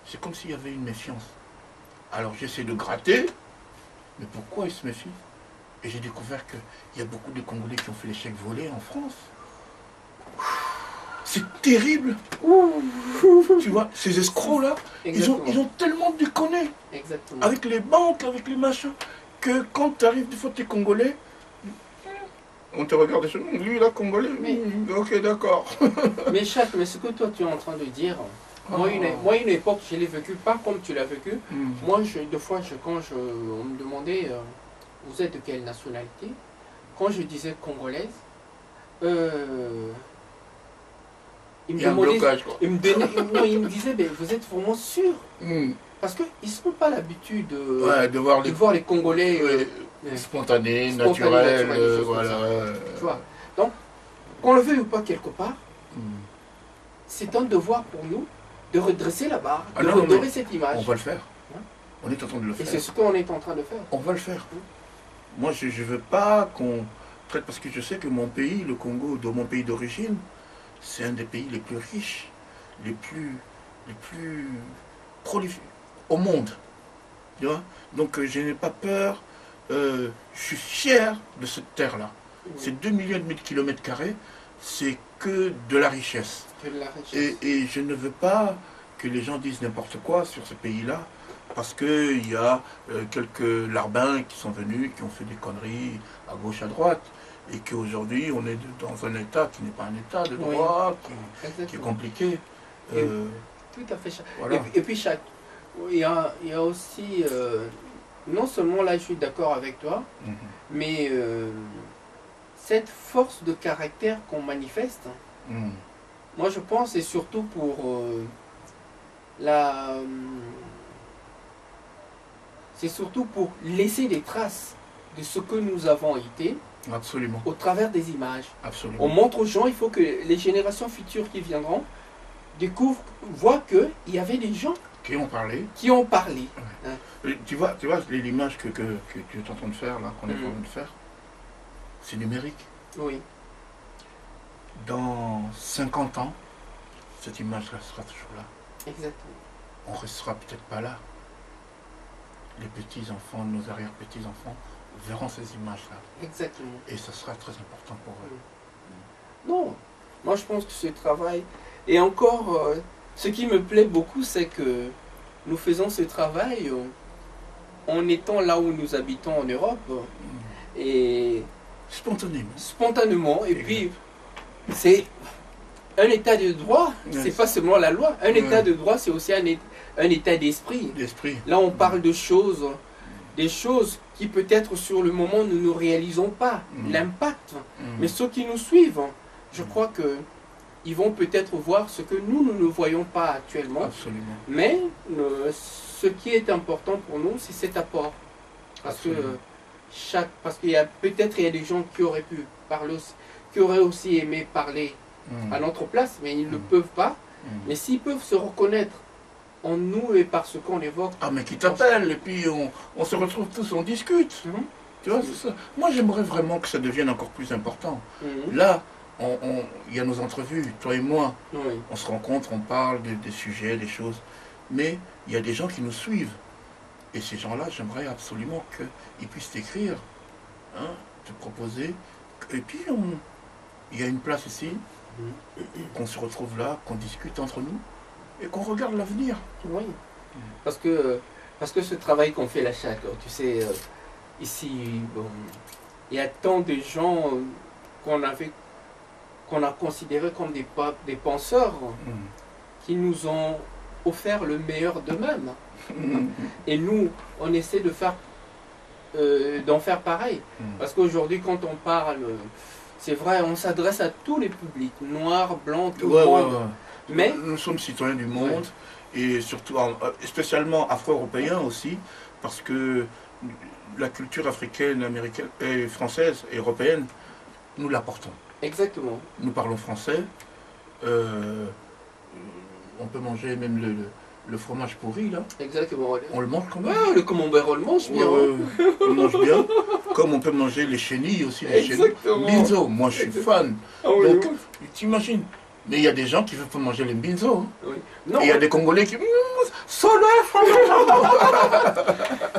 C'est comme s'il y avait une méfiance. Alors j'essaie de gratter, mais pourquoi ils se méfient? Et j'ai découvert qu'il y a beaucoup de Congolais qui ont fait les chèques volés en France. C'est terrible. Tu vois, ces escrocs-là, ils ont tellement déconné. Exactement. Avec les banques, avec les machins, que quand tu arrives, des fois, tu es Congolais, on te regarde, lui, là, Congolais, ok, d'accord. Mais ce que toi, tu es en train de dire, moi, une époque, je l'ai vécu, pas comme tu l'as vécu. Moi, deux fois, quand on me demandait, vous êtes de quelle nationalité? Quand je disais congolaise, il me disait, mais vous êtes vraiment sûr? Parce qu'ils n'ont pas l'habitude de voir les Congolais spontanés, naturels, voilà. Tu vois. Donc, qu'on le veuille ou pas quelque part, c'est un devoir pour nous de redresser la barre, de redorer cette image. On va le faire. On est en train de le Et faire. c'est ce qu'on est en train de faire. On va le faire. Moi, je ne veux pas qu'on traite, parce que je sais que mon pays, le Congo, dans mon pays d'origine, c'est un des pays les plus riches, les plus prolifiques au monde. Tu vois? Donc, je n'ai pas peur. Je suis fier de cette terre-là. Oui. C'est 2 millions et demi de kilomètres carrés, c'est que de la richesse. Que de la richesse. Et je ne veux pas que les gens disent n'importe quoi sur ce pays-là, parce qu'il y a quelques larbins qui sont venus, qui ont fait des conneries à gauche, à droite, et qu'aujourd'hui on est dans un état qui n'est pas un état de droit, qui est Exactement. compliqué. Tout à fait. Voilà. Et puis il y a aussi, non seulement là je suis d'accord avec toi, Mhm. mais cette force de caractère qu'on manifeste, Mhm. moi je pense c'est surtout pour c'est surtout pour laisser des traces de ce que nous avons été Absolument, au travers des images. On absolument. montre aux gens, il faut que les générations futures qui viendront découvrent, voient qu'il y avait des gens Qui ont parlé. qui ont parlé. Tu vois l'image que tu es en train de faire, là, qu'on est en train de faire, c'est numérique. Oui, Dans 50 ans, cette image-là sera toujours là. exactement. On restera peut-être pas là. Les petits-enfants, nos arrière-petits-enfants verront ces images-là. Exactement. Et ça sera très important pour eux. Non, moi je pense que ce travail, et encore, ce qui me plaît beaucoup, c'est que nous faisons ce travail en étant là où nous habitons en Europe, et Spontanément. spontanément, et puis c'est un état de droit, c'est Yes. pas seulement la loi, un Ouais. état de droit c'est aussi un état d'esprit. L'esprit. Là on parle de choses, des choses qui peut-être sur le moment nous ne réalisons pas l'impact, mais ceux qui nous suivent, je crois que ils vont peut-être voir ce que nous ne voyons pas actuellement, Absolument. mais ce qui est important pour nous c'est cet apport, parce que Absolument. parce qu'il y a peut-être il y a des gens qui auraient pu parler aussi, qui auraient aussi aimé parler à notre place, mais ils ne peuvent pas. Mais s'ils peuvent se reconnaître en nous et par ce qu'on évoque. Ah, mais qui t'appelle, et puis on se retrouve tous, on discute. Tu vois, c'est ça. Moi, j'aimerais vraiment que ça devienne encore plus important. Là, il y a nos entrevues, toi et moi. Oui. On se rencontre, on parle des sujets, des choses. Mais il y a des gens qui nous suivent. Et ces gens-là, j'aimerais absolument qu'ils puissent t'écrire, hein, te proposer. Et puis, il y a une place ici, qu'on se retrouve là, qu'on discute entre nous, et qu'on regarde l'avenir. Oui. Parce que ce travail qu'on fait là chaque, tu sais, ici, bon, il y a tant de gens qu'on a considérés comme des penseurs qui nous ont offert le meilleur d'eux-mêmes. Et nous, on essaie de d'en faire pareil. Parce qu'aujourd'hui, quand on parle, c'est vrai, on s'adresse à tous les publics, noirs, blancs, tout le monde. Mais nous sommes citoyens du monde, et surtout, spécialement afro-européens aussi, parce que la culture africaine, américaine, et française et européenne, nous l'apportons. Exactement. Nous parlons français. On peut manger même le fromage pourri, là. Exactement. On le mange quand même. Le camembert, on le mange bien. On le mange bien. Comme on peut manger les chenilles aussi. Les Exactement. Binzo, moi je suis fan. Ah oui, Donc, oui. t'imagines. Mais il y a des gens qui veulent pas manger les binzo. Hein. Oui. Non, et il y a des Congolais qui...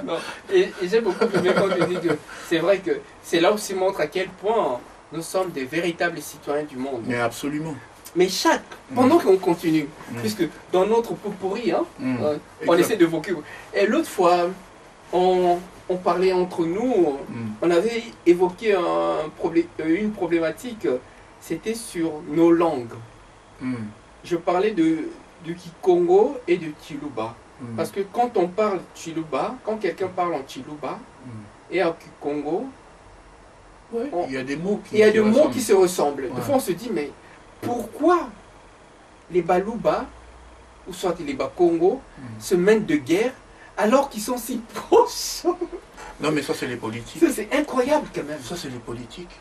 non. Et j'ai beaucoup aimé quand tu dis que c'est vrai que c'est là aussi montre à quel point nous sommes des véritables citoyens du monde. Mais absolument. Mais pendant qu'on continue, puisque dans notre pot pourri, hein, on essaie d'évoquer. Et l'autre fois, on parlait entre nous, on avait évoqué une problématique, c'était sur nos langues. Je parlais du Kikongo et du Chiluba. Parce que quand on parle Chiluba, quand quelqu'un parle en Chiluba et en Kikongo, il y a des mots qui se ressemblent. Ouais. Des fois on se dit, mais pourquoi les Baluba, ou soit les Bakongo, se mènent de guerre alors qu'ils sont si proches? Non mais ça c'est les politiques. Ça c'est incroyable quand même. Ça c'est les politiques.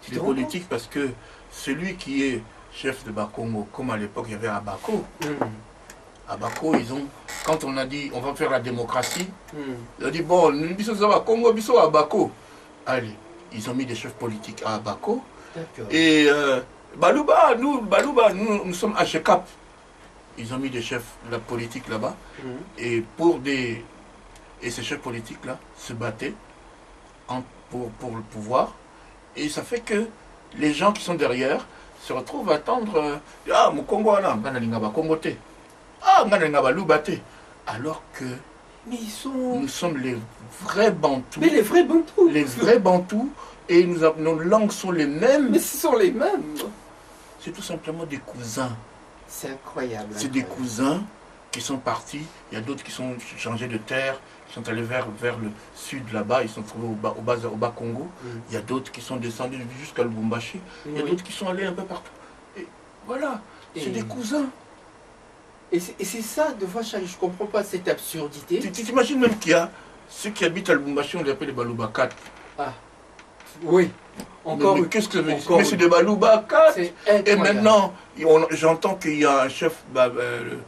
Tu Les te rends politiques parce que celui qui est chef de Bakongo, comme à l'époque il y avait Abako. Abako, ils ont quand on a dit on va faire la démocratie, il a dit bon, nous sommes à Congo, nous sommes à Bako. Allez, ils ont mis des chefs politiques à Bako. Et Balouba, nous sommes à Chekap. Ils ont mis des chefs de la politique là-bas. Et ces chefs politiques-là se battaient pour le pouvoir. Et ça fait que les gens qui sont derrière se retrouvent à attendre ah, mon Congo, alors que nous sommes les vrais Bantous. Mais les vrais Bantous. Les vrais Bantous. Et nos langues sont les mêmes. Mais ce sont les mêmes. C'est tout simplement des cousins. C'est incroyable. C'est des cousins qui sont partis. Il y a d'autres qui sont changés de terre, qui sont allés vers le sud là-bas. Ils sont trouvés au bas Congo. Il y a d'autres qui sont descendus jusqu'à Lubumbashi. Il y a d'autres qui sont allés un peu partout. Et voilà, c'est des cousins. Et c'est ça, de fois, je ne comprends pas cette absurdité. Tu t'imagines même qu'il y a ceux qui habitent à Lubumbashi, on les appelle les Baloubakat. Ah, oui. Encore. Mais qu'est-ce que ça veut dire? Mais c'est des Baloubakat. Et maintenant, j'entends qu'il y a un chef de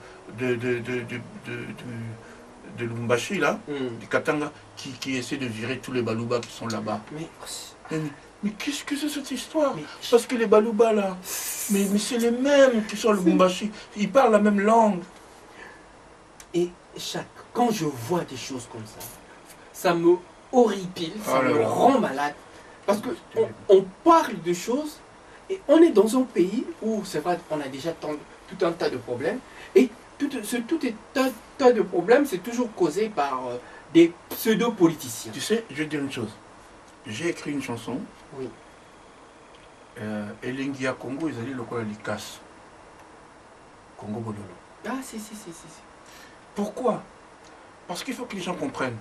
Lubumbashi, là, du Katanga, qui essaie de virer tous les Balouba qui sont là-bas. Mais qu'est-ce que c'est cette histoire? Parce que les Balouba là, mais c'est les mêmes qui sont le Lubumbashi. Ils parlent la même langue. Et quand je vois des choses comme ça me horripile, ça me rend malade. Parce qu'on parle de choses et on est dans un pays où, c'est vrai, on a déjà tout un tas de problèmes. Et tout un tas de problèmes, c'est toujours causé par des pseudo-politiciens. Tu sais, je vais te dire une chose. J'ai écrit une chanson. Oui. Elengia Congo, ils allaient le quoi Likas. Congo Bololo. Ah, si. Pourquoi? Parce qu'il faut que les gens comprennent.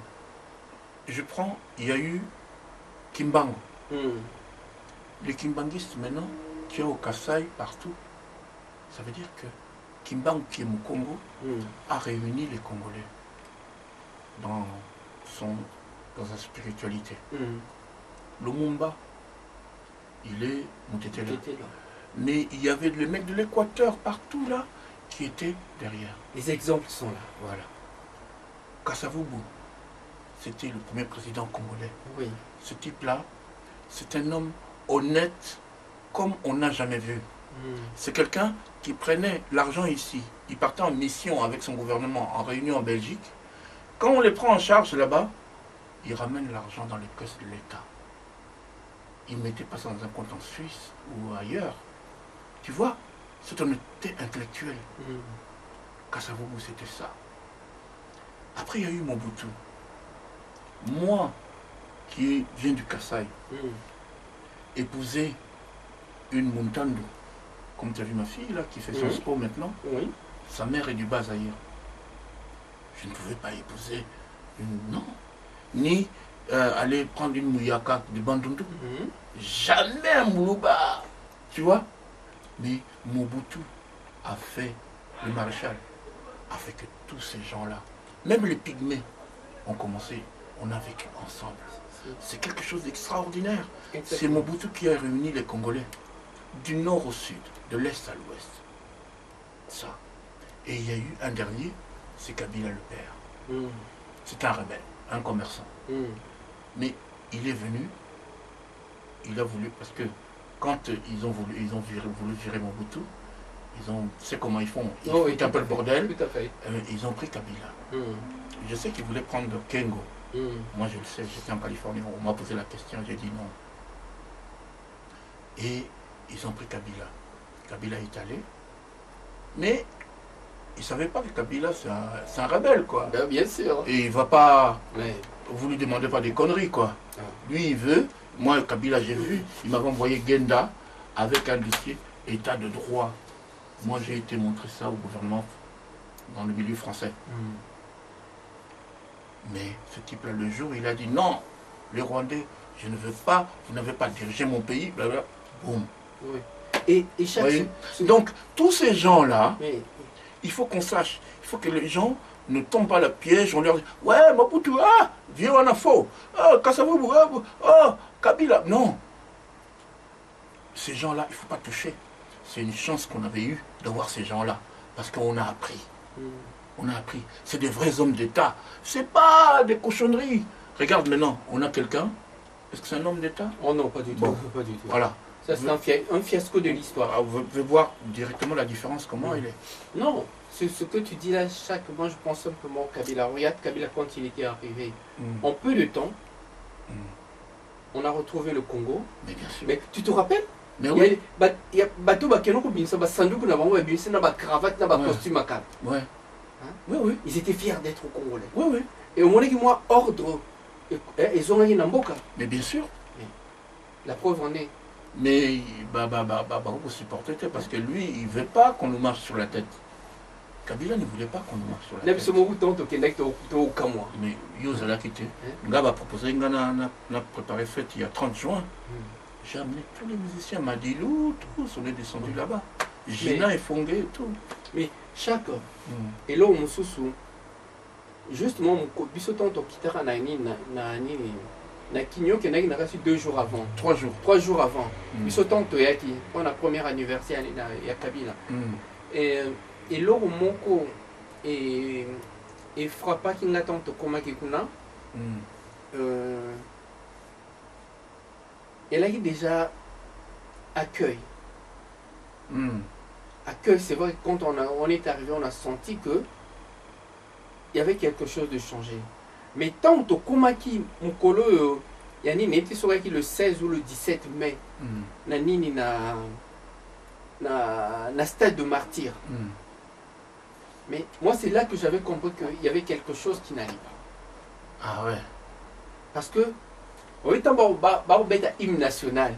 Il y a eu Kimbango. Les Kimbanguistes maintenant, qui est au Kassai, partout, ça veut dire que Kimbango, qui est au Congo, a réuni les Congolais dans sa spiritualité. Lumumba, il est Moutetela. Mais il y avait les mecs de l'Équateur partout là qui étaient derrière. Les exemples sont là. Voilà. Kasavubu, c'était le premier président congolais. Oui. Ce type-là, c'est un homme honnête comme on n'a jamais vu. C'est quelqu'un qui prenait l'argent ici. Il partait en mission avec son gouvernement en réunion en Belgique. Quand on les prend en charge là-bas, il ramène l'argent dans les caisses de l'État. Il ne mettait pas ça dans un compte en Suisse ou ailleurs. Tu vois, cette honnêteté intellectuelle. Kasavubu, c'était ça. Après, il y a eu Mobutu. Moi, qui viens du Kassai, épouser une Muntandu, comme tu as vu ma fille là, qui fait son sport maintenant, sa mère est du Bas-Zaïre. Je ne pouvais pas épouser une... Non. Ni aller prendre une Mouyaka du Bandundu. Jamais un Moulouba. Tu vois? Mais Mobutu a fait, le maréchal, a fait que tous ces gens-là, même les pygmées, ont commencé, on a vécu ensemble. C'est quelque chose d'extraordinaire. C'est Mobutu qui a réuni les Congolais du nord au sud, de l'est à l'ouest. Ça. Et il y a eu un dernier, c'est Kabila le père. C'est un rebelle, un commerçant. Mais il est venu, il a voulu, parce que quand ils ont voulu virer Mobutu, tu sais comment ils font, ils foutent un peu le bordel. Tout à fait. Ils ont pris Kabila. Je sais qu'ils voulaient prendre Kengo. Moi je le sais, j'étais en Californie, on m'a posé la question, j'ai dit non. Et ils ont pris Kabila. Kabila est allé. Mais ils ne savaient pas que Kabila c'est un rebelle quoi. Ben, bien sûr. Et il ne va pas... Vous lui demandez pas des conneries quoi. Lui il veut, moi Kabila j'ai vu, il m'avait envoyé Genda avec un dossier état de droit. Moi j'ai été montrer ça au gouvernement dans le milieu français. Mais ce type-là, le jour, il a dit non, les Rwandais, je ne veux pas, vous n'avez pas dirigé mon pays, blablabla. Boum. Et chaque... Donc, tous ces gens-là, il faut qu'on sache, il faut que les gens ne tombent pas le piège, on leur dit, ouais, Mobutu, viens en info, Kasavubu, Kabila. Non. Ces gens-là, il ne faut pas toucher. C'est une chance qu'on avait eue de voir ces gens-là, parce qu'on a appris. On a appris. C'est des vrais hommes d'État. C'est pas des cochonneries. Regarde maintenant, on a quelqu'un. Est-ce que c'est un homme d'État? Oh non, pas du tout. Bon. Pas du tout. Voilà. Ça, c'est un fiasco de l'histoire. Ah, vous pouvez voir directement la différence, comment il est. Non, ce que tu dis là, moi je pense simplement au Kabila. Regarde Kabila quand il était arrivé. En peu de temps, on a retrouvé le Congo. Mais bien sûr. Mais tu te rappelles? Mais oui. Il y a bateau Bakenoko Binsa, Sandouk n'a pas bien, n'a pas cravate, n'a pas costume à cap. Ouais. Hein? Oui, oui. Ils étaient fiers d'être congolais. Oui, oui. Et au moment où moi, ordre, ils ont gagné Namboka. Mais bien sûr. La preuve en est. Mais vous supportez parce que lui, il ne veut pas qu'on nous marche sur la tête. Kabila ne voulait pas qu'on nous marche sur la tête. Mais Yoz a quitté. Ngaba a proposé, on a préparé fête il y a 30 juin. J'ai amené tous les musiciens, Madilou, tous, on est descendu là-bas. Gina et Fongé et tout. Mais chaque, et là, on sous justement, mon bisoton to kitara na Kinyo qui n'a reçu 2 jours avant. 3 jours. 3 jours avant. Bisoton to yaki, on a premier anniversaire il y a Kabila. Et là, mon et frappa qui n'attend to koma kikuna. Elle a eu déjà accueil. Accueil, c'est vrai que quand on est arrivé, on a senti que il y avait quelque chose de changé. Mais tant que Komaki, mon colo, yani n'était sur le 16 ou le 17 mai, nani na stade de martyr. Mais moi, c'est là que j'avais compris qu'il y avait quelque chose qui n'allait pas. Ah ouais. Parce que, on est en bas de l'hymne national.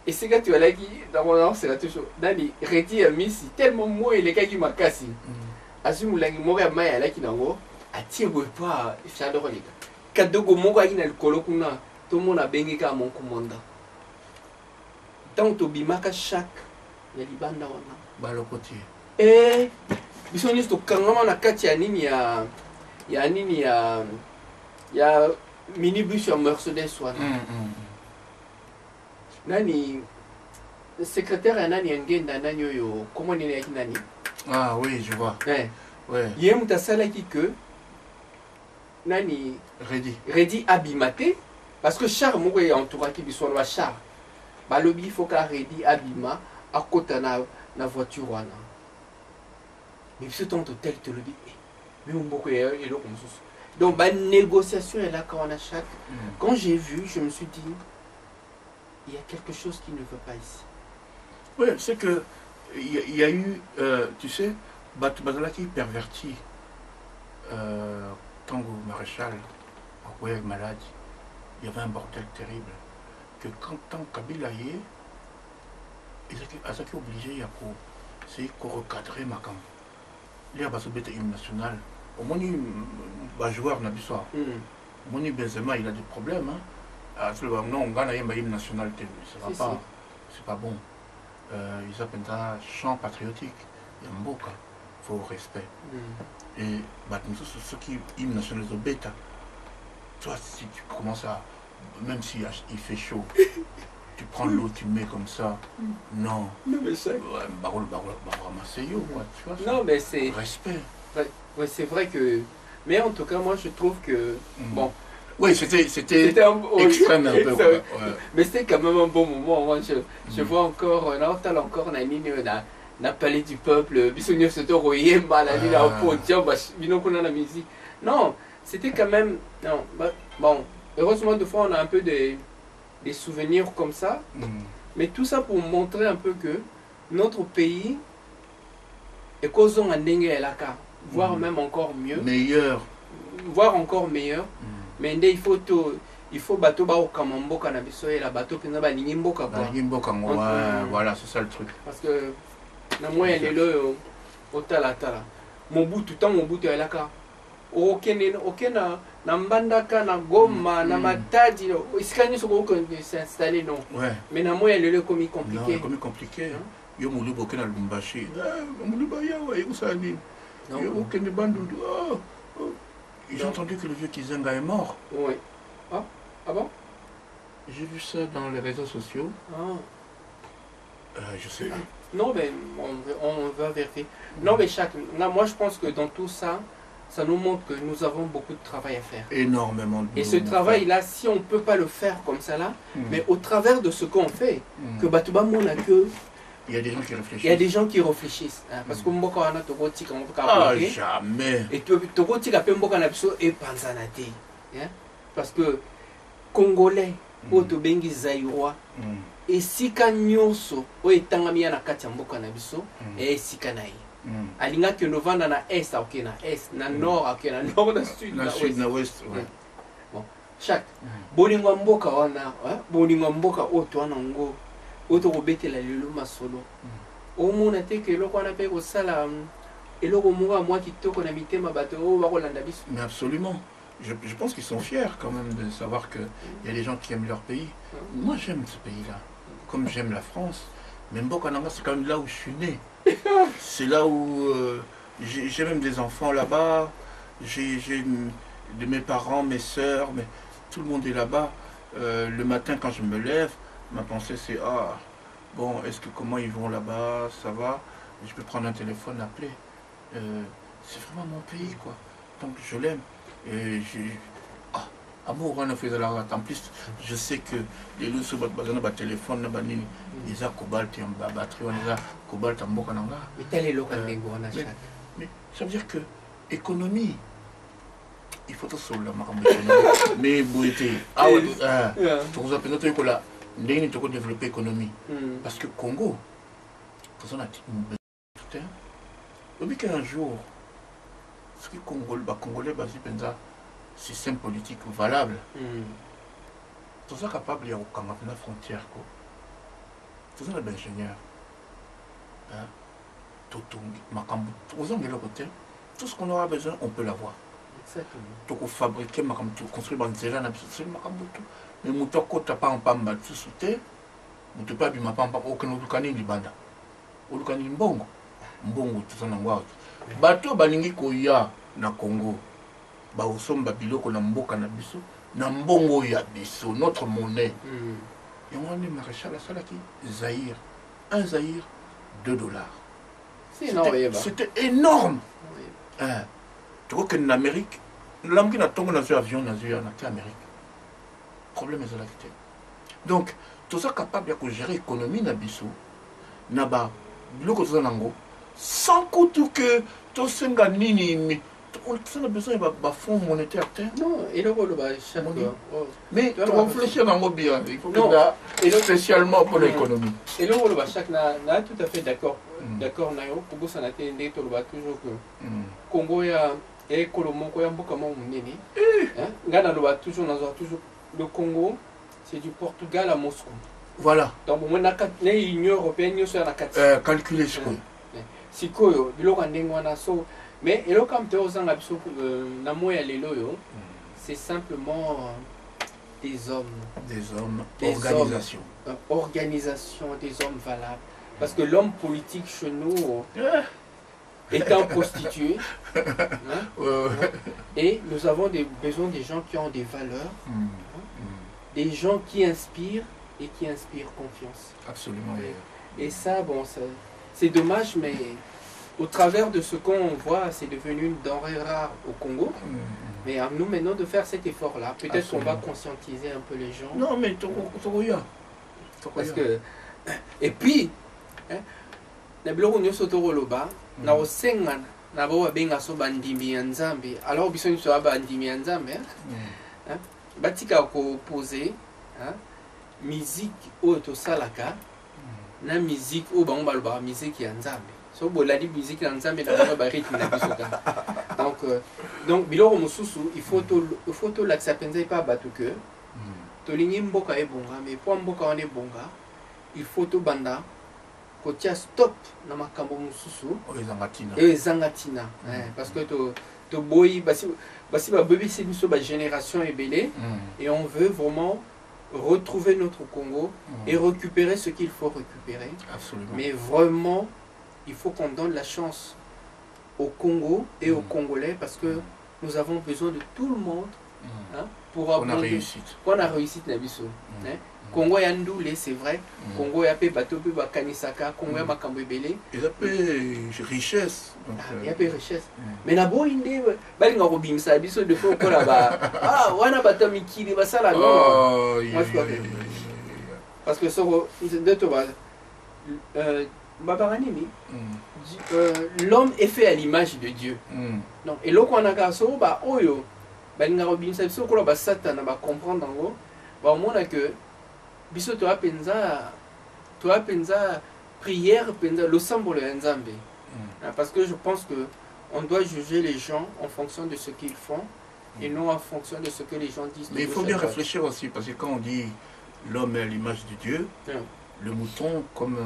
Et c'est quand tu as dit, dans mon nom, c'est la toujours. Nani, Redi a mis tellement moi et les gars qui m'ont cassé. Azum lagi moga maya laki nango atiego pa chadoro lika kadogo moga ina likolo kuna to mona bengeka mon commanda tant to bimaka chaque ya libanda wana balokoti biso nyusto kangama na kati ya nini ya minibus ya Mercedes wana nani secrétaire ya nani ngenda nani oyo comment nini yaki nani. Ah oui, je vois. Ouais. Il y a un tassalaki que nani Redi abimate parce que char mo est entouré qui soit le char. Ba lobi faut ka Redi abima à côté na voiture wana. Mais ce temps tel te le dit. Mais on beaucoup et le comme ça. Donc ba négociation est là quand on a chaque. Quand j'ai vu, je me suis dit il y a quelque chose qui ne veut pas ici. Oui, c'est que il y a eu, tu sais, Bazala qui pervertit Tango Maréchal, ouais, malade, il y avait un bordel terrible. Que quand Kabila y est, ils étaient obligés c'est qu'on recadrer ma camp. Il y a un hymne national. Au moins, il y a un joueur n'a pas au moins, Benzema, il a des problèmes. Non, on gagne un hymne national, ça va pas, c'est pas bon. Ils appellent ça chant patriotique. Il y a un beau cas, il faut respect. Et ceux qui hymne national de bêta, toi, si tu commences à, même si il fait chaud, tu prends l'eau, tu mets comme ça, non. Non, mais c'est. Non, mais c'est. Respect. Ouais, c'est vrai que. Mais en tout cas, moi, je trouve que. Bon. Oui, c'était extrême un peu. Ouais. Mais c'était quand même un bon moment. Moi, je vois encore, on a palais du peuple, non, c'était quand même. Non, bon, heureusement, des fois, on a un peu des souvenirs comme ça. Mais tout ça pour montrer un peu que notre pays est causant un dengue et la carte, voire même encore mieux. Meilleur. Voire encore meilleur. Mais il faut bateau ba au kamambo canabiso et la bateau qui n'a pas n'imboka quoi. Voilà, c'est ça le truc. Parce que na moi elle est le au tala. Mon bout tout temps mon bout est là ka. Aucun na mbandaka na goma na matadi iskani so ko s'installer non. Mais na moi elle est le comme compliqué. Non, comme compliqué. Yo mulu bokena lumbashi. Mulu ba ya wa usani. Yo aucun bandu. J'ai entendu que le vieux Kizenga est mort. Oui. Ah bon? J'ai vu ça dans les réseaux sociaux. Je sais pas. Non, mais on va vérifier. Non, mais moi, je pense que dans tout ça, ça nous montre que nous avons beaucoup de travail à faire. Énormément de Et ce travail-là, si on ne peut pas le faire comme ça là, mais au travers de ce qu'on fait, que Batouba Mona que. Il y a des gens qui réfléchissent. Il y a des gens qui réfléchissent. Hein, parce que Mboka wana Togotika ah, jamais. Et Togotika pe Mboka na biso et Panzanate. Parce que Congolais, Oto Bengi Zaïrois, et Sika Nyoso, o etangami na kati ya mboka na biso, et Sika na ye. Alinga ke novanda na est à na est, na nord à na nord na sud na sud na ouest. Bon, chaque bolingo mboka wana, bolingo mboka oto wana ngo. Auto robetela lelo masolo omona te ke eloko wana pe kosala eloko moko mwa kitoko na mitema bato oyo bakolanda biso. Mais absolument, je pense qu'ils sont fiers quand même de savoir qu'il y a des gens qui aiment leur pays. Moi j'aime ce pays-là, comme j'aime la France, mais Mbokananga c'est quand même là où je suis né. C'est là où j'ai même des enfants là-bas, j'ai de mes parents, mes soeurs, mais tout le monde est là-bas. Le matin quand je me lève, ma pensée c'est ah bon, est-ce que comment ils vont là-bas, ça va, je peux prendre un téléphone, appeler. C'est vraiment mon pays quoi, donc je l'aime. Et amour on a fait de la rate. En plus je sais que les loups sur votre téléphone ils ont cobalt et en batterie, on a cobalt en Bokananga. Mais tel est le mais ça veut dire que économie, il faut tout sur la marque mais bouillé ah ouais pour vous appeler notre école nous devons développer l'économie. Parce que Congo, on a tout le qu'un jour, ce qui Congolais, système politique valable, tout ça capable de la frontière. Tout ça est ingénieur. Tout ce qu'on aura besoin, on peut l'avoir. Exactement. Donc, fabriquer, construire un zéla, mais moto kota pa en pamba tsusute moto pa bima pamba aucun olukani libanda olukani mbongo tuzana ngwa bato balingi koya na Congo ba osomba biloko na mboka na biso na mbongo ya biso notre monnaie et on est maréchal à salaki Zaïre 1 Zaïre $2. C'était énorme. Tu vois que en Amérique l'homme qui n'a pas de avion na Amérique problème est là. Donc, tout ça capable de gérer l'économie na biso, naba, biloko tout ça sans coût que tout ça nini, on a besoin de fonds monétaires. Non, et le rôle mais tu réfléchis dans le bien, il faut que spécialement pour l'économie. Et le rôle chaque n'a tout à fait d'accord. D'accord, nayo, pour ça n'a été toujours que Congo ya et Colombo ya mboka mo munene. Ngana lo toujours le Congo, c'est du Portugal à Moscou. Voilà. Donc, on a l'Union européenne, nous sommes à calculer ce que. Si quoi, mais et là, comme tu c'est simplement des hommes. Des hommes, organisation. Organisation, des hommes valables. Parce que l'homme politique chez nous étant prostitué, et nous avons besoin des gens qui ont des valeurs, des gens qui inspirent et qui inspirent confiance. Absolument. Et ça, bon, c'est dommage, mais au travers de ce qu'on voit, c'est devenu une denrée rare au Congo. Mais à nous maintenant de faire cet effort-là, peut-être qu'on va conscientiser un peu les gens. Non, mais parce que et puis, na biloko nyonso tokoloba na osengana na bao babenga so bandimi ya Nzambe. Alors biso nyonso ba bandimi ya Nzambe batika koposer musique oyo tosalaka na musique oyo bango balobaka musique ya Nzambe. So boladi musique ya Nzambe na ba rythme na biso kaka. Donc biloko mosusu il faut to lakisa penza pa bato que tolingi mboka ebonga, mais pour mboka wana ebonga il faut to banda kotia stop na makambo mosusu ezangatina parce que to boyi basi ba bébé c'est biso ba génération ebelé et on veut vraiment retrouver notre Congo et récupérer ce qu'il faut récupérer. Absolument. Mais vraiment il faut qu'on donne la chance au Congo et aux Congolais parce que nous avons besoin de tout le monde pour on a réussi. On a réussi na biso Congo ya ndule, c'est vrai. Congo ya pe bato pe bakanisaka, Congo ya makambo ebele. Et ça peut richesse. Il y a peu richesse. Mais na bo inde balinga ko bimsa biso de fois ko la ba ah wana batamikili basala non. Moi je crois que parce que so de to ba l'homme est fait à l'image de Dieu. Non, et loko anaka so ba oyo balinga ko bimsa biso ko la ba satana ba comprendre ngo ba mona que biso to apenza prière penza le symbole ya Nzambe. Parce que je pense que on doit juger les gens en fonction de ce qu'ils font et non en fonction de ce que les gens disent. Mais il faut bien réfléchir aussi, parce que quand on dit l'homme est à l'image de Dieu, le mouton comme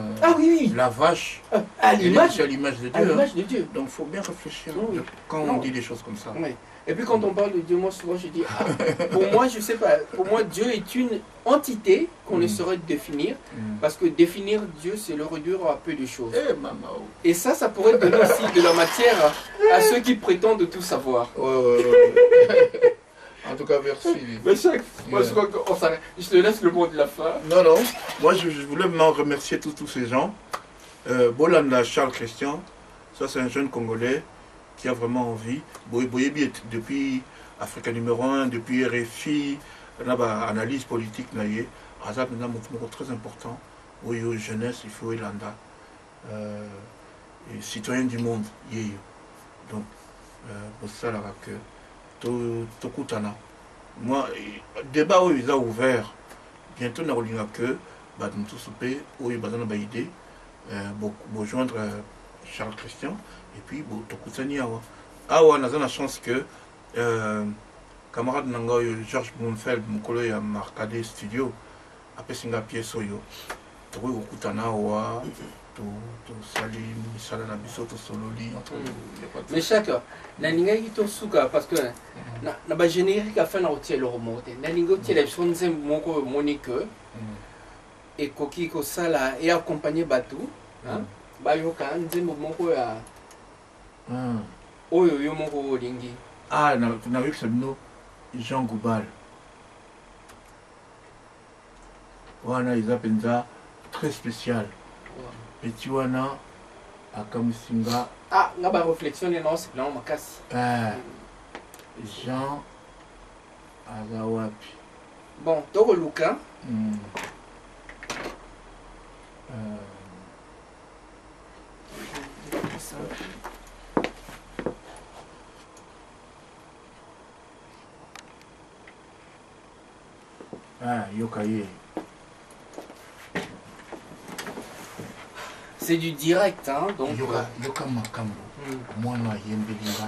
la vache à l'image de Dieu. De Dieu. Donc il faut bien réfléchir quand on dit des choses comme ça. Oui. Et puis quand on parle de Dieu, moi souvent je dis, pour moi je sais pas, pour moi Dieu est une entité qu'on ne saurait définir, parce que définir Dieu c'est le réduire à peu de choses. Et ça pourrait donner aussi de la matière à ceux qui prétendent tout savoir. En tout cas, merci. Mais moi je crois qu'on s'arrête. Je te laisse le mot de la fin. Non, moi je voulais vraiment remercier tous ces gens. Bolanda Charles Christian, ça c'est un jeune Congolais qui a vraiment envie. Boyebi est depuis Africa numéro 1, depuis RFI, on a une analyse politique. Azab est un mouvement très important. Boyo jeunesse, il faut Ilanda. Citoyen du monde. Donc, pour ça, là, que Tokutana. Moi, débat où ils ont ouvert, bientôt, on a que, nous tous soupé, où ils ont une idée, pour joindre Charles Christian. Et puis, Tokutani Awa. Awa, on a la chance que camarade Nangoy, Georges Blumfeld, Mukolo et Marcade Studio, après Singa pièce Oyo, Tokutana Awa, Salim, Misala Nabiso, Sololi. Mais chaque, Naninga Ito Suka, parce que na générique a fait un outil le remonter. Naninga outil la chose Moko Monique et Koki Kosala et accompagné Batou. Bayoka, Nzembo Moko ya. Oyo yo moko lingi. Ah, on a vu que c'est Jean Goubal. Wana Isapenza très spécial. Et tu wana à Kamusinga. Ah, on a pas réflexion non, c'est non ma casse. Jean Azawapi. Bon, Toro Luka. Yokaye. C'est du direct, hein, donc... Yoka Makambo. Moi, na Yembelinga.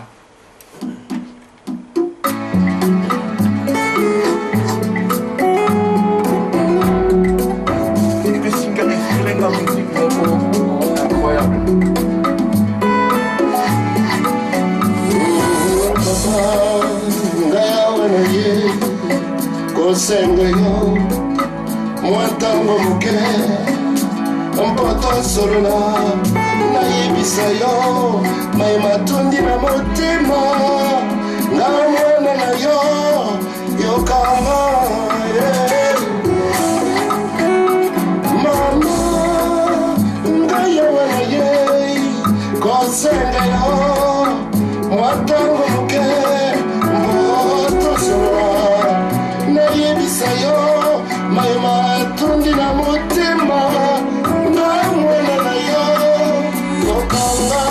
Le singer inspiré la musique, incroyable. Kosengayo mwatango muke mpoto solona nayebisa yo mai matundi na motema na mwana na yo yokanga mama ngayo wana ye kosengayo mwatango muke mpoto solona Sayo, my matundi na motema, na mwana na yo, yokanga.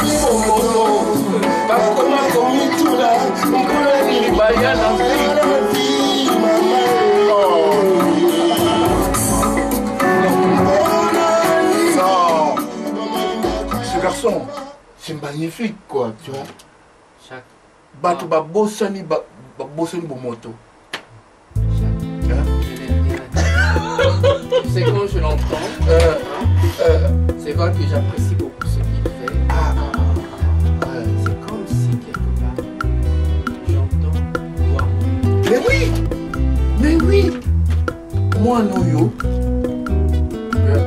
ezali bomoto bakoma komituna mpona nini baya na vi mama ce garçon c'est magnifique quoi tu vois Chaque. bato babosani bomoto. Je n'ai rien à dire. C'est quand je l'entends, c'est vrai que j'apprécie beaucoup ce qu'il fait. C'est comme si quelque part j'entends toi. Mais oui moi noyo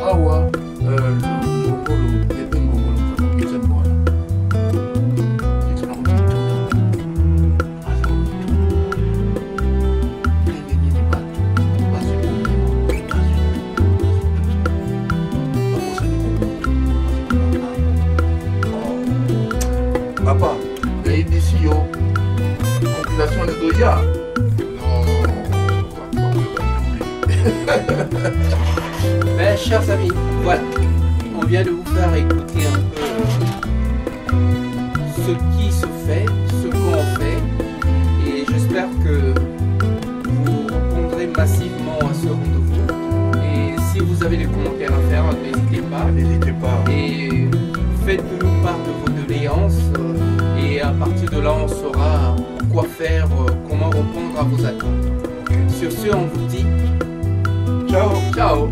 awa ngongolo ete ngongolo eza mwana papa nayebisi yo compilation de doya Mais chers amis, voilà, on vient de vous faire écouter un peu ce qui se fait, ce qu'on fait, et j'espère que vous répondrez massivement à ce rendez-vous. Et si vous avez des commentaires à faire, n'hésitez pas. Et faites-nous part de vos doléances, et à partir de là, on saura quoi faire, comment répondre à vos attentes. Sur ce, on vous dit ciao ciao.